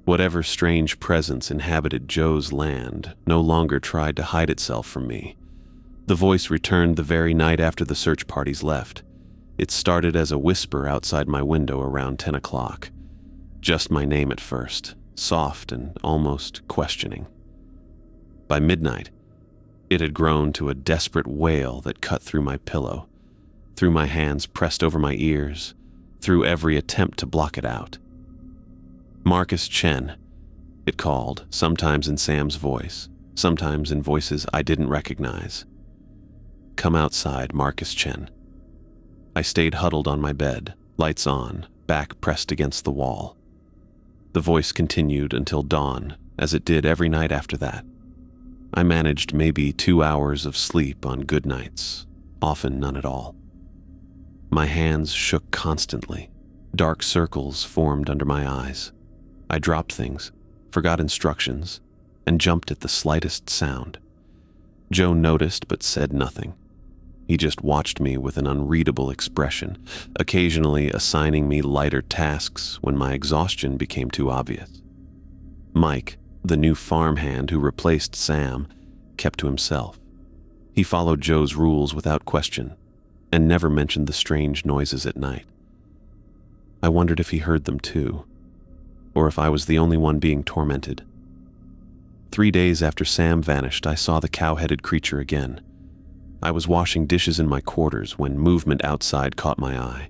Whatever strange presence inhabited Joe's land no longer tried to hide itself from me. The voice returned the very night after the search parties left. It started as a whisper outside my window around 10 o'clock. Just my name at first, soft and almost questioning. By midnight, it had grown to a desperate wail that cut through my pillow, through my hands pressed over my ears, through every attempt to block it out. "Marcus Chen," it called, sometimes in Sam's voice, sometimes in voices I didn't recognize. "Come outside, Marcus Chen." I stayed huddled on my bed, lights on, back pressed against the wall. The voice continued until dawn, as it did every night after that. I managed maybe 2 hours of sleep on good nights, often none at all. My hands shook constantly. Dark circles formed under my eyes. I dropped things, forgot instructions, and jumped at the slightest sound. Joe noticed but said nothing. He just watched me with an unreadable expression, occasionally assigning me lighter tasks when my exhaustion became too obvious. Mike, the new farmhand who replaced Sam, kept to himself. He followed Joe's rules without question, and never mentioned the strange noises at night. I wondered if he heard them too, or if I was the only one being tormented. 3 days after Sam vanished, I saw the cow-headed creature again. I was washing dishes in my quarters when movement outside caught my eye.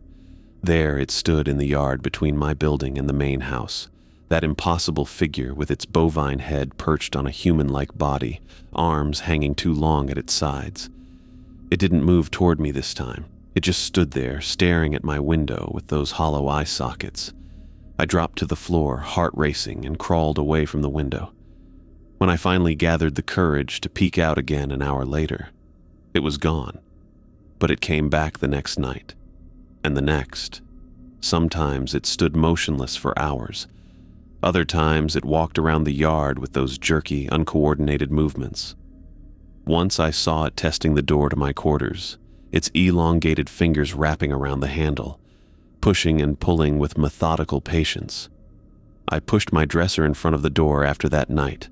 There it stood in the yard between my building and the main house, that impossible figure with its bovine head perched on a human-like body, arms hanging too long at its sides. It didn't move toward me this time. It just stood there, staring at my window with those hollow eye sockets. I dropped to the floor, heart racing, and crawled away from the window. When I finally gathered the courage to peek out again an hour later, it was gone. But it came back the next night, and the next. Sometimes it stood motionless for hours. Other times it walked around the yard with those jerky, uncoordinated movements. Once I saw it testing the door to my quarters, its elongated fingers wrapping around the handle, pushing and pulling with methodical patience. I pushed my dresser in front of the door after that night.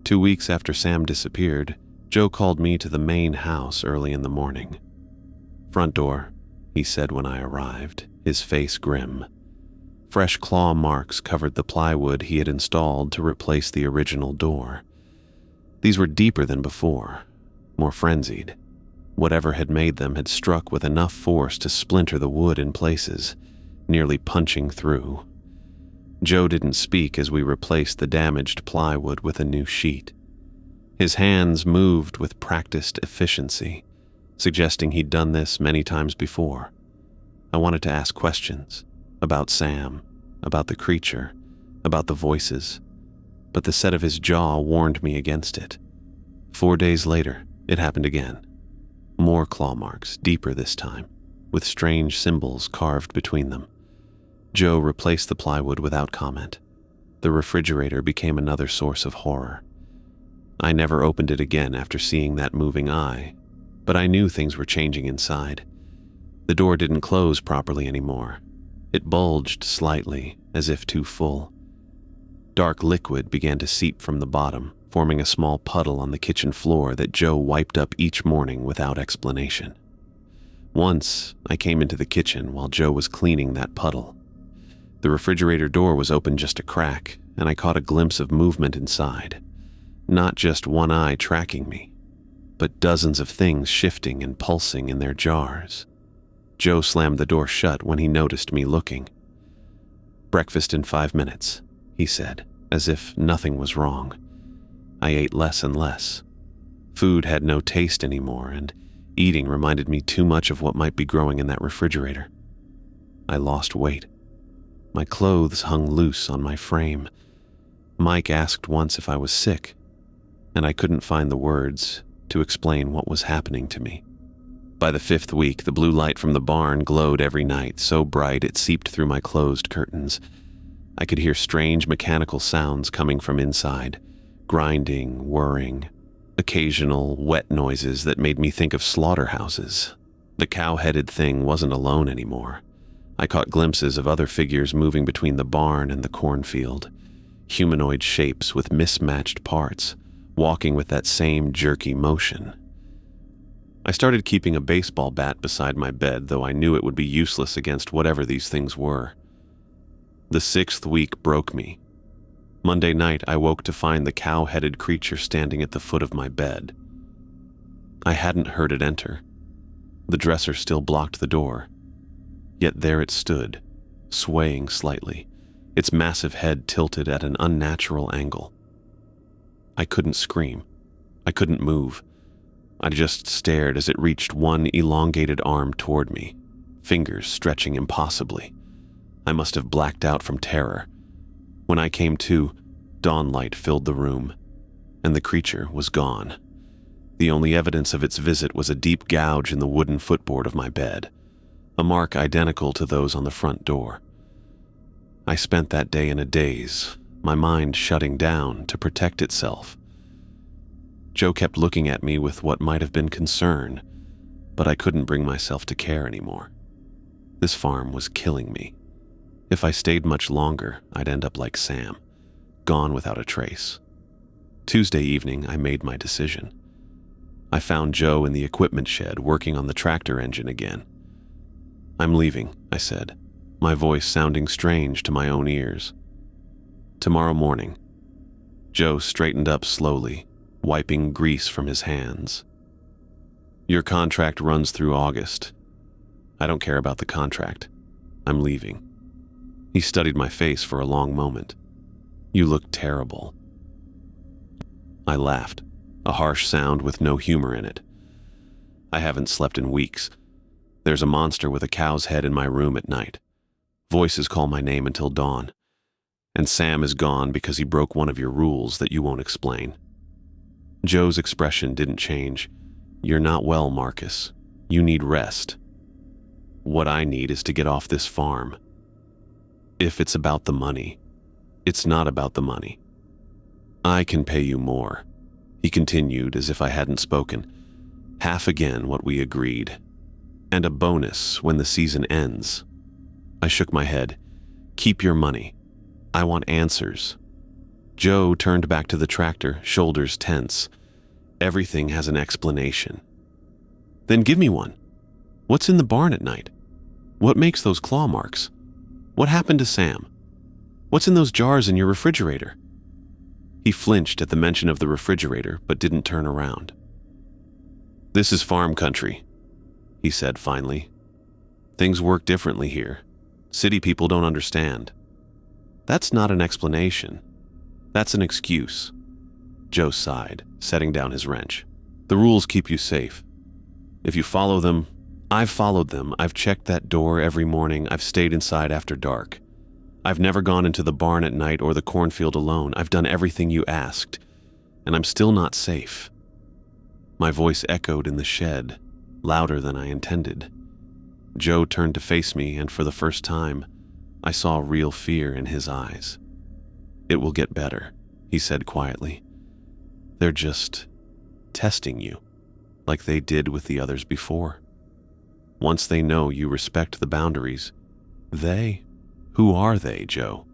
2 weeks after Sam disappeared, Joe called me to the main house early in the morning. "Front door," he said when I arrived, his face grim. Fresh claw marks covered the plywood he had installed to replace the original door. These were deeper than before, more frenzied. Whatever had made them had struck with enough force to splinter the wood in places, nearly punching through. Joe didn't speak as we replaced the damaged plywood with a new sheet. His hands moved with practiced efficiency, suggesting he'd done this many times before. I wanted to ask questions about Sam, about the creature, about the voices, but the set of his jaw warned me against it. 4 days later, it happened again. More claw marks, deeper this time, with strange symbols carved between them. Joe replaced the plywood without comment. The refrigerator became another source of horror. I never opened it again after seeing that moving eye, but I knew things were changing inside. The door didn't close properly anymore. It bulged slightly, as if too full. Dark liquid began to seep from the bottom, forming a small puddle on the kitchen floor that Joe wiped up each morning without explanation. Once, I came into the kitchen while Joe was cleaning that puddle. The refrigerator door was open just a crack, and I caught a glimpse of movement inside. Not just one eye tracking me, but dozens of things shifting and pulsing in their jars. Joe slammed the door shut when he noticed me looking. "Breakfast in 5 minutes," he said, as if nothing was wrong. I ate less and less. Food had no taste anymore, and eating reminded me too much of what might be growing in that refrigerator. I lost weight. My clothes hung loose on my frame. Mike asked once if I was sick, and I couldn't find the words to explain what was happening to me. By the 5th week, the blue light from the barn glowed every night, so bright it seeped through my closed curtains. I could hear strange mechanical sounds coming from inside, grinding, whirring, occasional wet noises that made me think of slaughterhouses. The cow-headed thing wasn't alone anymore. I caught glimpses of other figures moving between the barn and the cornfield, humanoid shapes with mismatched parts, walking with that same jerky motion. I started keeping a baseball bat beside my bed, though I knew it would be useless against whatever these things were. The 6th week broke me. Monday night, I woke to find the cow-headed creature standing at the foot of my bed. I hadn't heard it enter. The dresser still blocked the door. Yet there it stood, swaying slightly, its massive head tilted at an unnatural angle. I couldn't scream. I couldn't move. I just stared as it reached one elongated arm toward me, fingers stretching impossibly. I must have blacked out from terror. When I came to, dawnlight filled the room, and the creature was gone. The only evidence of its visit was a deep gouge in the wooden footboard of my bed, a mark identical to those on the front door. I spent that day in a daze, my mind shutting down to protect itself. Joe kept looking at me with what might have been concern, but I couldn't bring myself to care anymore. This farm was killing me. If I stayed much longer, I'd end up like Sam, gone without a trace. Tuesday evening, I made my decision. I found Joe in the equipment shed working on the tractor engine again. "I'm leaving," I said, my voice sounding strange to my own ears. "Tomorrow morning." Joe straightened up slowly, wiping grease from his hands. "Your contract runs through August. I don't care about the contract. I'm leaving." He studied my face for a long moment. "You look terrible." I laughed, a harsh sound with no humor in it. I haven't slept in weeks. There's a monster with a cow's head in my room at night. Voices call my name until dawn. And Sam is gone because he broke one of your rules that you won't explain. Joe's expression didn't change. You're not well, Marcus. You need rest. What I need is to get off this farm. If it's about the money, it's not about the money. I can pay you more, he continued as if I hadn't spoken. Half again what we agreed. And a bonus when the season ends. I shook my head. Keep your money. I want answers. Joe turned back to the tractor, shoulders tense. Everything has an explanation. Then give me one. What's in the barn at night? What makes those claw marks? What happened to Sam? What's in those jars in your refrigerator? He flinched at the mention of the refrigerator, but didn't turn around. This is farm country, he said finally. Things work differently here. City people don't understand. That's not an explanation. That's an excuse. Joe sighed, setting down his wrench. The rules keep you safe. If you follow them, I've followed them. I've checked that door every morning. I've stayed inside after dark. I've never gone into the barn at night or the cornfield alone. I've done everything you asked, and I'm still not safe. My voice echoed in the shed, louder than I intended. Joe turned to face me, and for the first time, I saw real fear in his eyes. It will get better, he said quietly. They're just testing you, like they did with the others before. Once they know you respect the boundaries, who are they, Joe?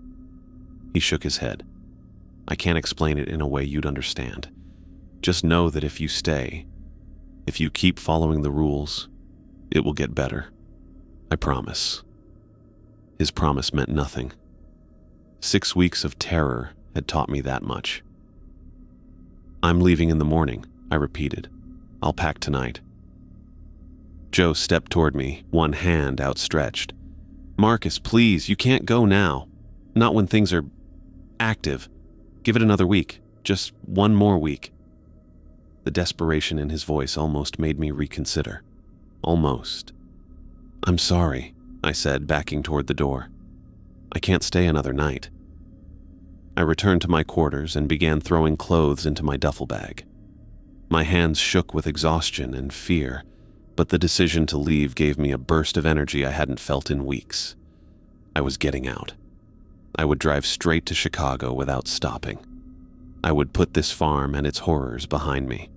He shook his head. I can't explain it in a way you'd understand. Just know that if you stay, if you keep following the rules, it will get better. I promise. His promise meant nothing. 6 weeks of terror had taught me that much. I'm leaving in the morning, I repeated. I'll pack tonight. Joe stepped toward me, one hand outstretched. Marcus, please, you can't go now. Not when things are active. Give it another week. Just one more week. The desperation in his voice almost made me reconsider. Almost. I'm sorry, I said, backing toward the door. I can't stay another night. I returned to my quarters and began throwing clothes into my duffel bag. My hands shook with exhaustion and fear, but the decision to leave gave me a burst of energy I hadn't felt in weeks. I was getting out. I would drive straight to Chicago without stopping. I would put this farm and its horrors behind me.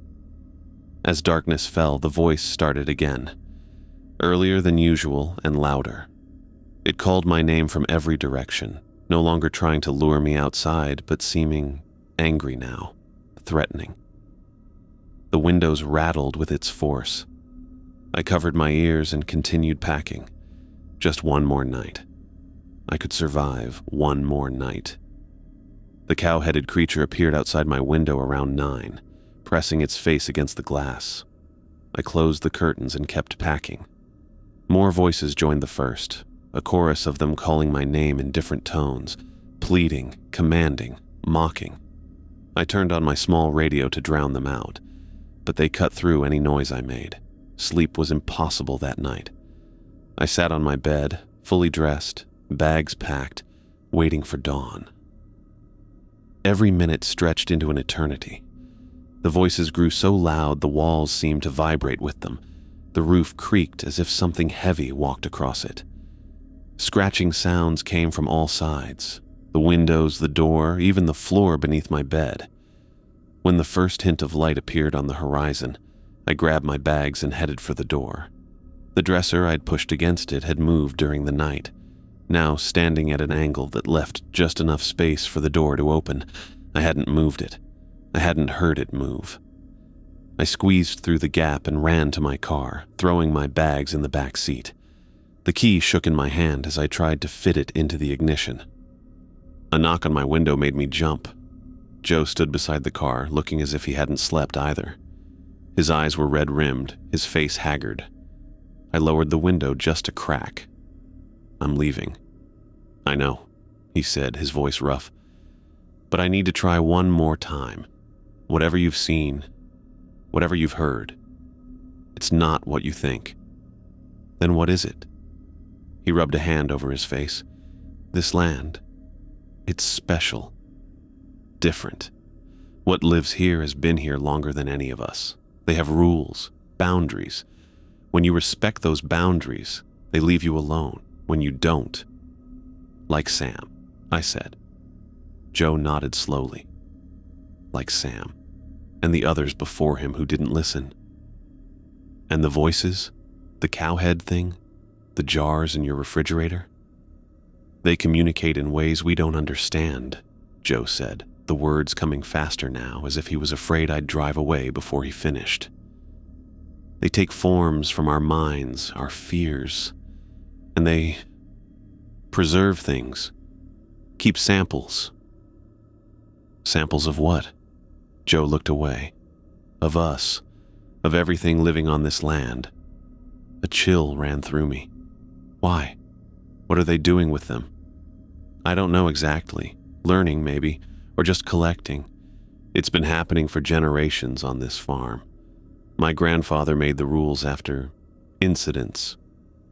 As darkness fell, the voice started again, earlier than usual and louder. It called my name from every direction, no longer trying to lure me outside, but seeming angry now, threatening. The windows rattled with its force. I covered my ears and continued packing. Just one more night. I could survive one more night. The cow-headed creature appeared outside my window around 9, pressing its face against the glass. I closed the curtains and kept packing. More voices joined the first, a chorus of them calling my name in different tones, pleading, commanding, mocking. I turned on my small radio to drown them out, but they cut through any noise I made. Sleep was impossible that night. I sat on my bed, fully dressed, bags packed, waiting for dawn. Every minute stretched into an eternity. The voices grew so loud the walls seemed to vibrate with them. The roof creaked as if something heavy walked across it. Scratching sounds came from all sides, the windows, the door, even the floor beneath my bed. When the first hint of light appeared on the horizon, I grabbed my bags and headed for the door. The dresser I'd pushed against it had moved during the night, now standing at an angle that left just enough space for the door to open. I hadn't moved it. I hadn't heard it move. I squeezed through the gap and ran to my car, throwing my bags in the back seat. The key shook in my hand as I tried to fit it into the ignition. A knock on my window made me jump. Joe stood beside the car, looking as if he hadn't slept either. His eyes were red-rimmed, his face haggard. I lowered the window just a crack. I'm leaving. I know, he said, his voice rough. But I need to try one more time. Whatever you've seen, whatever you've heard, It's not what you think. Then what is it? He rubbed a hand over his face. This land, it's special. Different. What lives here has been here longer than any of us. They have rules, boundaries. When you respect those boundaries, they leave you alone. When you don't, like Sam, I said. Joe nodded slowly. Like Sam, and the others before him who didn't listen. And the voices, the cowhead thing, the jars in your refrigerator? They communicate in ways we don't understand, Joe said, the words coming faster now, as if he was afraid I'd drive away before he finished. They take forms from our minds, our fears, and they preserve things, keep samples. Samples of what? Joe looked away. Of us, of everything living on this land. A chill ran through me. Why? What are they doing with them? I don't know exactly. Learning, maybe, or just collecting. It's been happening for generations on this farm. My grandfather made the rules after incidents.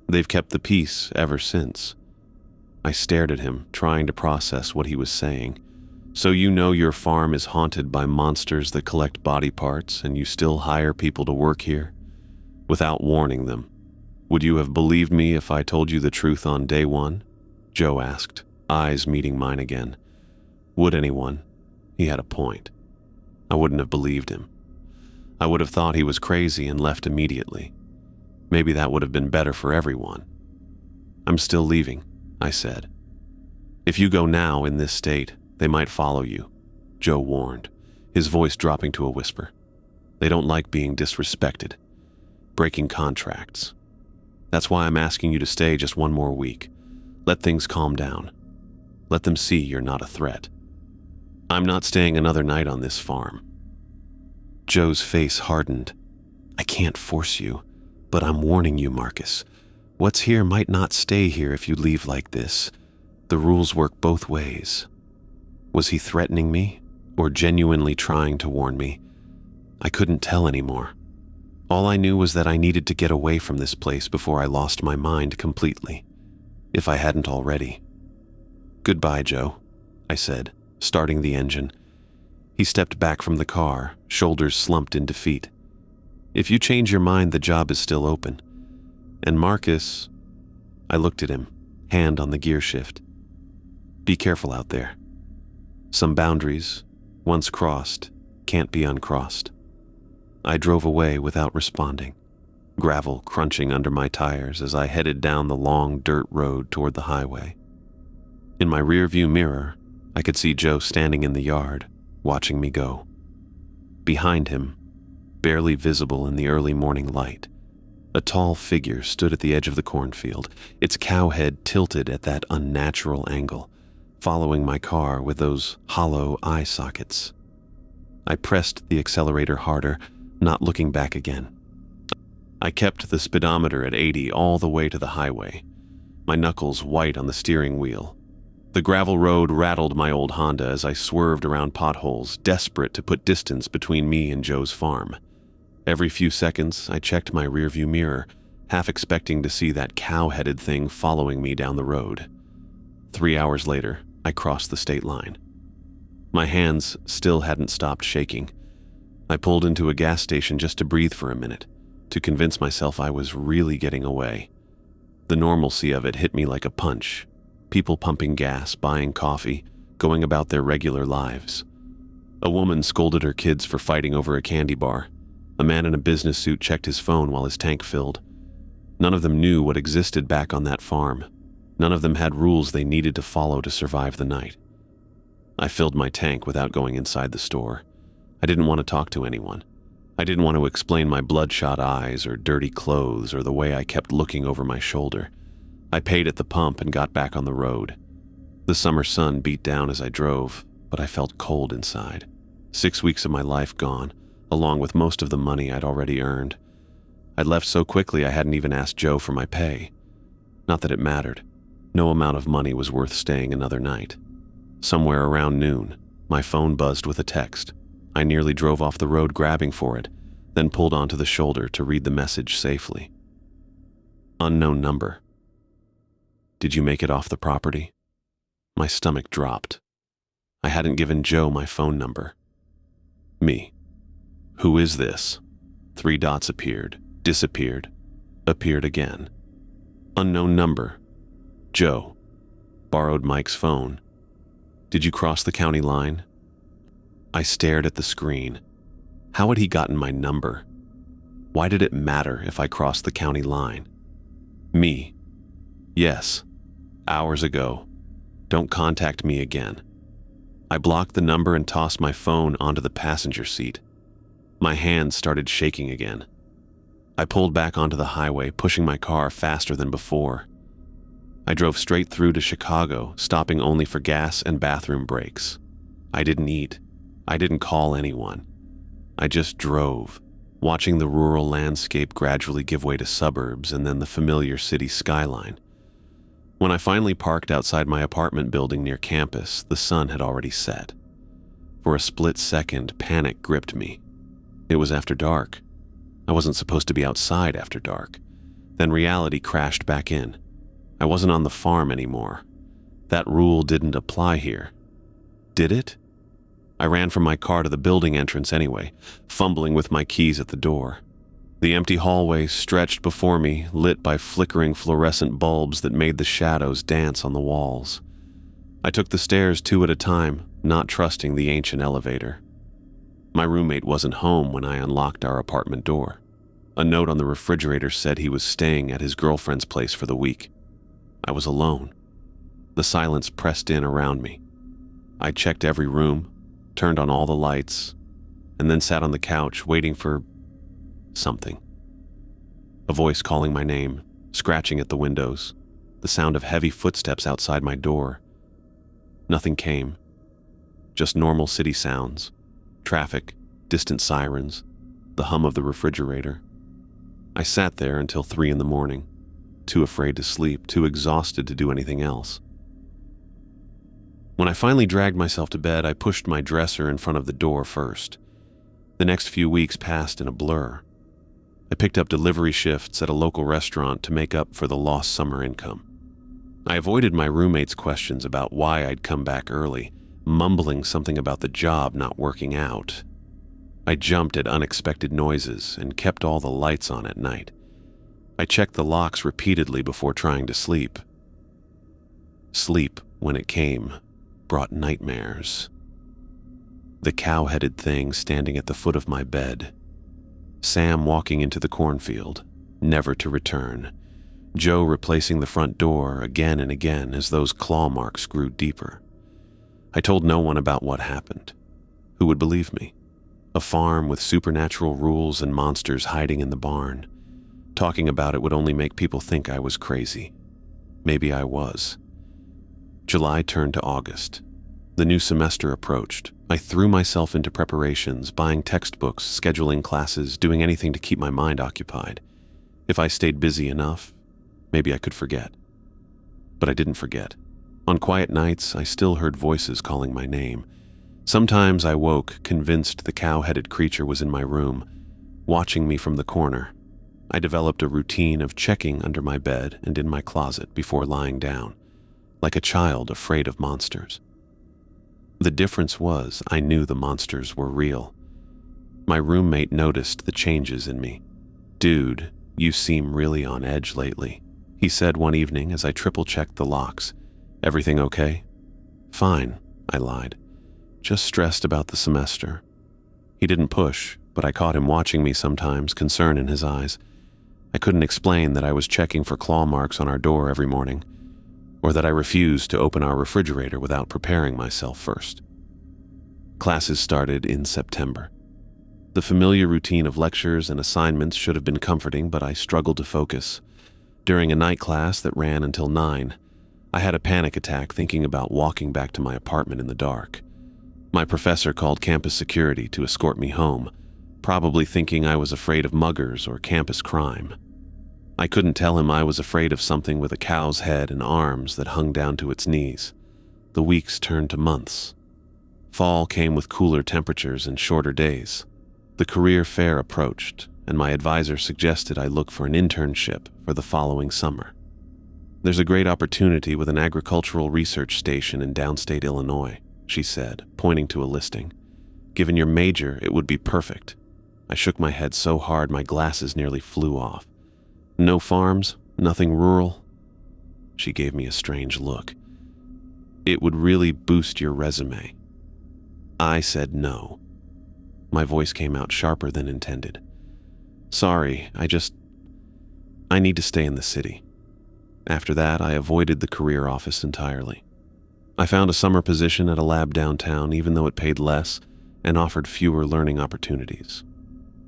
They've kept the peace ever since. I stared at him, trying to process what he was saying. So you know your farm is haunted by monsters that collect body parts, and you still hire people to work here? Without warning them. Would you have believed me if I told you the truth on day one? Joe asked, eyes meeting mine again. Would anyone? He had a point. I wouldn't have believed him. I would have thought he was crazy and left immediately. Maybe that would have been better for everyone. I'm still leaving, I said. If you go now in this state, they might follow you, Joe warned, his voice dropping to a whisper. They don't like being disrespected, breaking contracts. That's why I'm asking you to stay just one more week. Let things calm down. Let them see you're not a threat. I'm not staying another night on this farm. Joe's face hardened. I can't force you, but I'm warning you, Marcus. What's here might not stay here if you leave like this. The rules work both ways. Was he threatening me, or genuinely trying to warn me? I couldn't tell anymore. All I knew was that I needed to get away from this place before I lost my mind completely, if I hadn't already. Goodbye, Joe, I said, starting the engine. He stepped back from the car, shoulders slumped in defeat. If you change your mind, the job is still open. And Marcus, I looked at him, hand on the gear shift. Be careful out there. Some boundaries, once crossed, can't be uncrossed. I drove away without responding, gravel crunching under my tires as I headed down the long dirt road toward the highway. In my rearview mirror, I could see Joe standing in the yard, watching me go. Behind him, barely visible in the early morning light, a tall figure stood at the edge of the cornfield, its cow head tilted at that unnatural angle, following my car with those hollow eye sockets. I pressed the accelerator harder, not looking back again. I kept the speedometer at 80 all the way to the highway, my knuckles white on the steering wheel. The gravel road rattled my old Honda as I swerved around potholes, desperate to put distance between me and Joe's farm. Every few seconds, I checked my rearview mirror, half expecting to see that cow-headed thing following me down the road. 3 hours later, I crossed the state line. My hands still hadn't stopped shaking. I pulled into a gas station just to breathe for a minute, to convince myself I was really getting away. The normalcy of it hit me like a punch. People pumping gas, buying coffee, going about their regular lives. A woman scolded her kids for fighting over a candy bar. A man in a business suit checked his phone while his tank filled. None of them knew what existed back on that farm. None of them had rules they needed to follow to survive the night. I filled my tank without going inside the store. I didn't want to talk to anyone. I didn't want to explain my bloodshot eyes or dirty clothes or the way I kept looking over my shoulder. I paid at the pump and got back on the road. The summer sun beat down as I drove, but I felt cold inside. 6 weeks of my life gone, along with most of the money I'd already earned. I'd left so quickly I hadn't even asked Joe for my pay. Not that it mattered. No amount of money was worth staying another night. Somewhere around noon, my phone buzzed with a text. I nearly drove off the road grabbing for it, then pulled onto the shoulder to read the message safely. Unknown number. Did you make it off the property? My stomach dropped. I hadn't given Joe my phone number. Me. Who is this? 3 dots appeared, disappeared, appeared again. Unknown number. Joe. Borrowed Mike's phone. Did you cross the county line? I stared at the screen. How had he gotten my number? Why did it matter if I crossed the county line? Me. Yes. Hours ago. Don't contact me again. I blocked the number and tossed my phone onto the passenger seat. My hands started shaking again. I pulled back onto the highway, pushing my car faster than before. I drove straight through to Chicago, stopping only for gas and bathroom breaks. I didn't eat. I didn't call anyone. I just drove, watching the rural landscape gradually give way to suburbs and then the familiar city skyline. When I finally parked outside my apartment building near campus, the sun had already set. For a split second, panic gripped me. It was after dark. I wasn't supposed to be outside after dark. Then reality crashed back in. I wasn't on the farm anymore. That rule didn't apply here. Did it? I ran from my car to the building entrance anyway, fumbling with my keys at the door. The empty hallway stretched before me, lit by flickering fluorescent bulbs that made the shadows dance on the walls. I took the stairs 2 at a time, not trusting the ancient elevator. My roommate wasn't home when I unlocked our apartment door. A note on the refrigerator said he was staying at his girlfriend's place for the week. I was alone. The silence pressed in around me. I checked every room, turned on all the lights, and then sat on the couch waiting for something. A voice calling my name, scratching at the windows, the sound of heavy footsteps outside my door. Nothing came. Just normal city sounds, traffic, distant sirens, the hum of the refrigerator. I sat there until 3 in the morning, too afraid to sleep, too exhausted to do anything else. When I finally dragged myself to bed, I pushed my dresser in front of the door first. The next few weeks passed in a blur. I picked up delivery shifts at a local restaurant to make up for the lost summer income. I avoided my roommate's questions about why I'd come back early, mumbling something about the job not working out. I jumped at unexpected noises and kept all the lights on at night. I checked the locks repeatedly before trying to sleep. Sleep, when it came, brought nightmares. The cow-headed thing standing at the foot of my bed. Sam walking into the cornfield, never to return. Joe replacing the front door again and again as those claw marks grew deeper. I told no one about what happened. Who would believe me? A farm with supernatural rules and monsters hiding in the barn. Talking about it would only make people think I was crazy. Maybe I was. July turned to August. The new semester approached. I threw myself into preparations, buying textbooks, scheduling classes, doing anything to keep my mind occupied. If I stayed busy enough, maybe I could forget. But I didn't forget. On quiet nights, I still heard voices calling my name. Sometimes I woke, convinced the cow-headed creature was in my room, watching me from the corner. I developed a routine of checking under my bed and in my closet before lying down, like a child afraid of monsters. The difference was I knew the monsters were real. My roommate noticed the changes in me. "Dude, you seem really on edge lately," he said one evening as I triple-checked the locks. "Everything okay?" "Fine," I lied. "Just stressed about the semester." He didn't push, but I caught him watching me sometimes, concern in his eyes. I couldn't explain that I was checking for claw marks on our door every morning, or that I refused to open our refrigerator without preparing myself first. Classes started in September. The familiar routine of lectures and assignments should have been comforting, but I struggled to focus. During a night class that ran until 9, I had a panic attack thinking about walking back to my apartment in the dark. My professor called campus security to escort me home, probably thinking I was afraid of muggers or campus crime. I couldn't tell him I was afraid of something with a cow's head and arms that hung down to its knees. The weeks turned to months. Fall came with cooler temperatures and shorter days. The career fair approached, and my advisor suggested I look for an internship for the following summer. "There's a great opportunity with an agricultural research station in downstate Illinois," she said, pointing to a listing. "Given your major, it would be perfect." I shook my head so hard my glasses nearly flew off. "No farms? Nothing rural?" She gave me a strange look. "It would really boost your resume." I said no. My voice came out sharper than intended. "Sorry, I need to stay in the city." After that, I avoided the career office entirely. I found a summer position at a lab downtown, even though it paid less and offered fewer learning opportunities.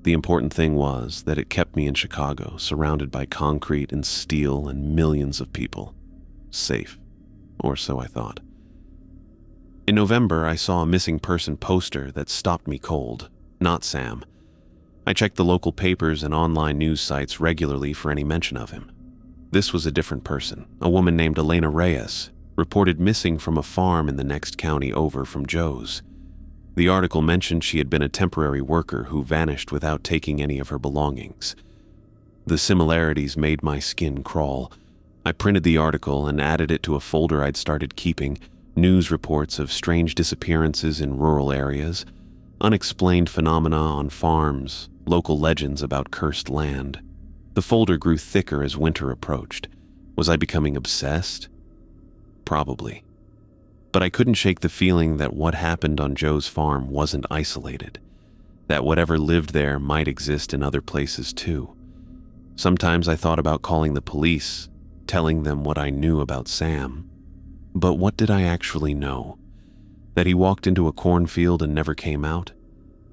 The important thing was that it kept me in Chicago, surrounded by concrete and steel and millions of people. Safe. Or so I thought. In November, I saw a missing person poster that stopped me cold. Not Sam. I checked the local papers and online news sites regularly for any mention of him. This was a different person, a woman named Elena Reyes, reported missing from a farm in the next county over from Joe's. The article mentioned she had been a temporary worker who vanished without taking any of her belongings. The similarities made my skin crawl. I printed the article and added it to a folder I'd started keeping: news reports of strange disappearances in rural areas, unexplained phenomena on farms, local legends about cursed land. The folder grew thicker as winter approached. Was I becoming obsessed? Probably. But I couldn't shake the feeling that what happened on Joe's farm wasn't isolated, that whatever lived there might exist in other places too. Sometimes I thought about calling the police, telling them what I knew about Sam. But what did I actually know? That he walked into a cornfield and never came out?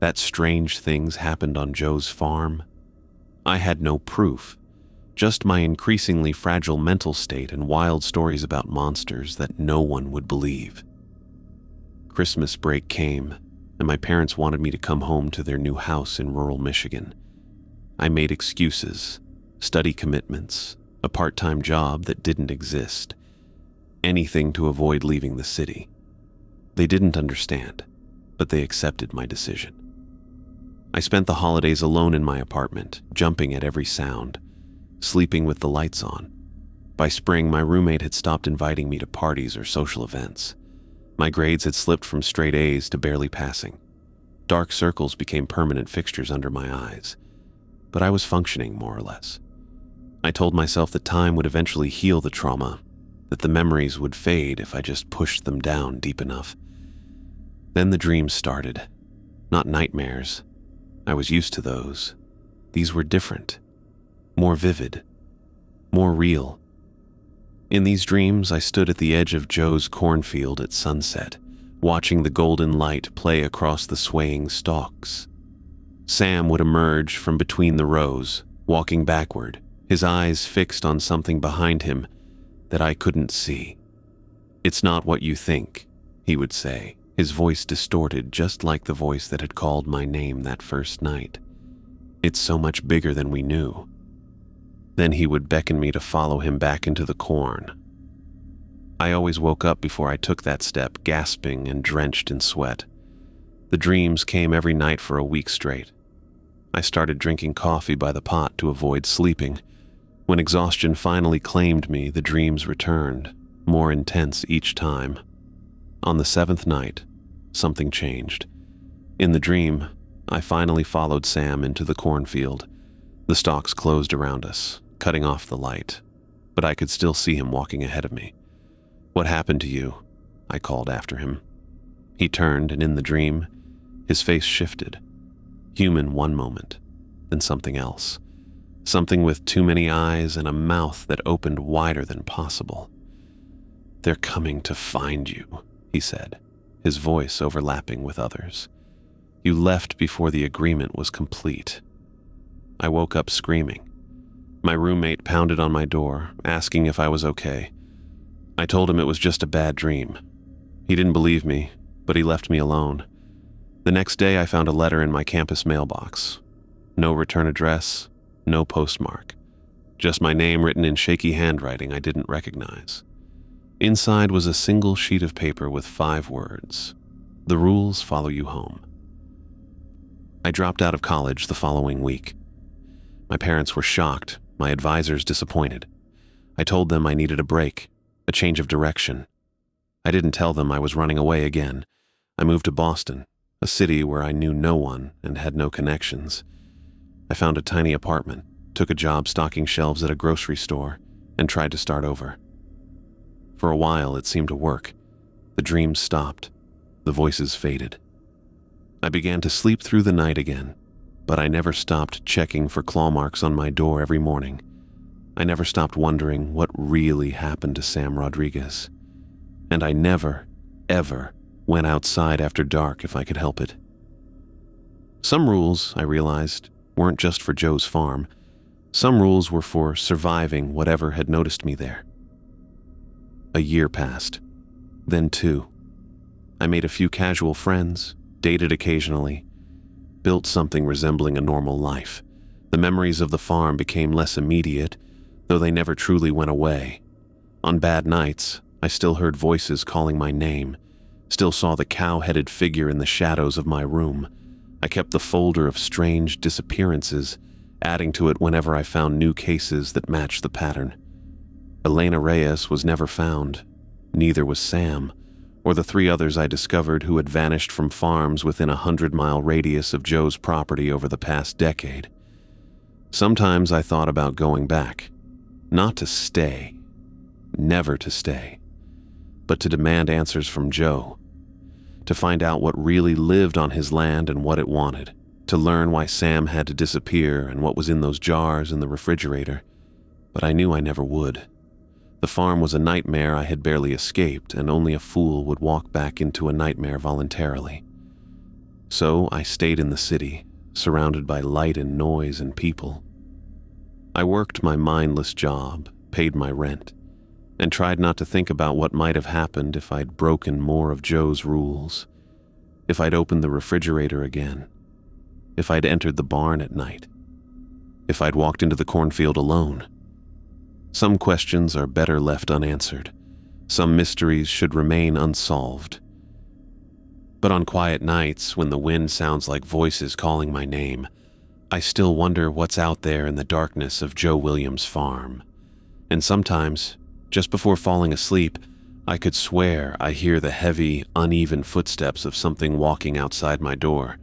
That strange things happened on Joe's farm? I had no proof, just my increasingly fragile mental state and wild stories about monsters that no one would believe. Christmas break came, and my parents wanted me to come home to their new house in rural Michigan. I made excuses, study commitments, a part-time job that didn't exist, anything to avoid leaving the city. They didn't understand, but they accepted my decision. I spent the holidays alone in my apartment, jumping at every sound, sleeping with the lights on. By spring, my roommate had stopped inviting me to parties or social events. My grades had slipped from straight A's to barely passing. Dark circles became permanent fixtures under my eyes, but I was functioning more or less. I told myself that time would eventually heal the trauma, that the memories would fade if I just pushed them down deep enough. Then the dreams started. Not nightmares. I was used to those. These were different, more vivid, more real. In these dreams, I stood at the edge of Joe's cornfield at sunset, watching the golden light play across the swaying stalks. Sam would emerge from between the rows, walking backward, his eyes fixed on something behind him that I couldn't see. "It's not what you think," he would say, his voice distorted just like the voice that had called my name that first night. "It's so much bigger than we knew." Then he would beckon me to follow him back into the corn. I always woke up before I took that step, gasping and drenched in sweat. The dreams came every night for a week straight. I started drinking coffee by the pot to avoid sleeping. When exhaustion finally claimed me, the dreams returned, more intense each time. On the 7th night, something changed. In the dream, I finally followed Sam into the cornfield. The stalks closed around us, cutting off the light, but I could still see him walking ahead of me. "What happened to you?" I called after him. He turned, and in the dream, his face shifted. Human one moment, then something else. Something with too many eyes and a mouth that opened wider than possible. "They're coming to find you," he said, his voice overlapping with others. "You left before the agreement was complete." I woke up screaming. My roommate pounded on my door, asking if I was okay. I told him it was just a bad dream. He didn't believe me, but he left me alone. The next day, I found a letter in my campus mailbox. No return address, no postmark. Just my name written in shaky handwriting I didn't recognize. Inside was a single sheet of paper with 5 words: "The rules follow you home." I dropped out of college the following week. My parents were shocked, my advisors disappointed. I told them I needed a break, a change of direction. I didn't tell them I was running away again. I moved to Boston, a city where I knew no one and had no connections. I found a tiny apartment, took a job stocking shelves at a grocery store, and tried to start over. For a while, it seemed to work. The dreams stopped. The voices faded. I began to sleep through the night again, but I never stopped checking for claw marks on my door every morning. I never stopped wondering what really happened to Sam Rodriguez. And I never, ever went outside after dark if I could help it. Some rules, I realized, weren't just for Joe's farm. Some rules were for surviving whatever had noticed me there. A year passed, then 2. I made a few casual friends, dated occasionally, built something resembling a normal life. The memories of the farm became less immediate, though they never truly went away. On bad nights, I still heard voices calling my name, still saw the cow-headed figure in the shadows of my room. I kept the folder of strange disappearances, adding to it whenever I found new cases that matched the pattern. Elena Reyes was never found. Neither was Sam, or the 3 others I discovered who had vanished from farms within a 100-mile radius of Joe's property over the past decade. Sometimes I thought about going back, not to stay, never to stay, but to demand answers from Joe, to find out what really lived on his land and what it wanted, to learn why Sam had to disappear and what was in those jars in the refrigerator. But I knew I never would. The farm was a nightmare I had barely escaped, and only a fool would walk back into a nightmare voluntarily. So I stayed in the city, surrounded by light and noise and people. I worked my mindless job, paid my rent, and tried not to think about what might have happened if I'd broken more of Joe's rules, if I'd opened the refrigerator again, if I'd entered the barn at night, if I'd walked into the cornfield alone. Some questions are better left unanswered. Some mysteries should remain unsolved. But on quiet nights, when the wind sounds like voices calling my name, I still wonder what's out there in the darkness of Joe Williams' farm. And sometimes, just before falling asleep, I could swear I hear the heavy, uneven footsteps of something walking outside my door.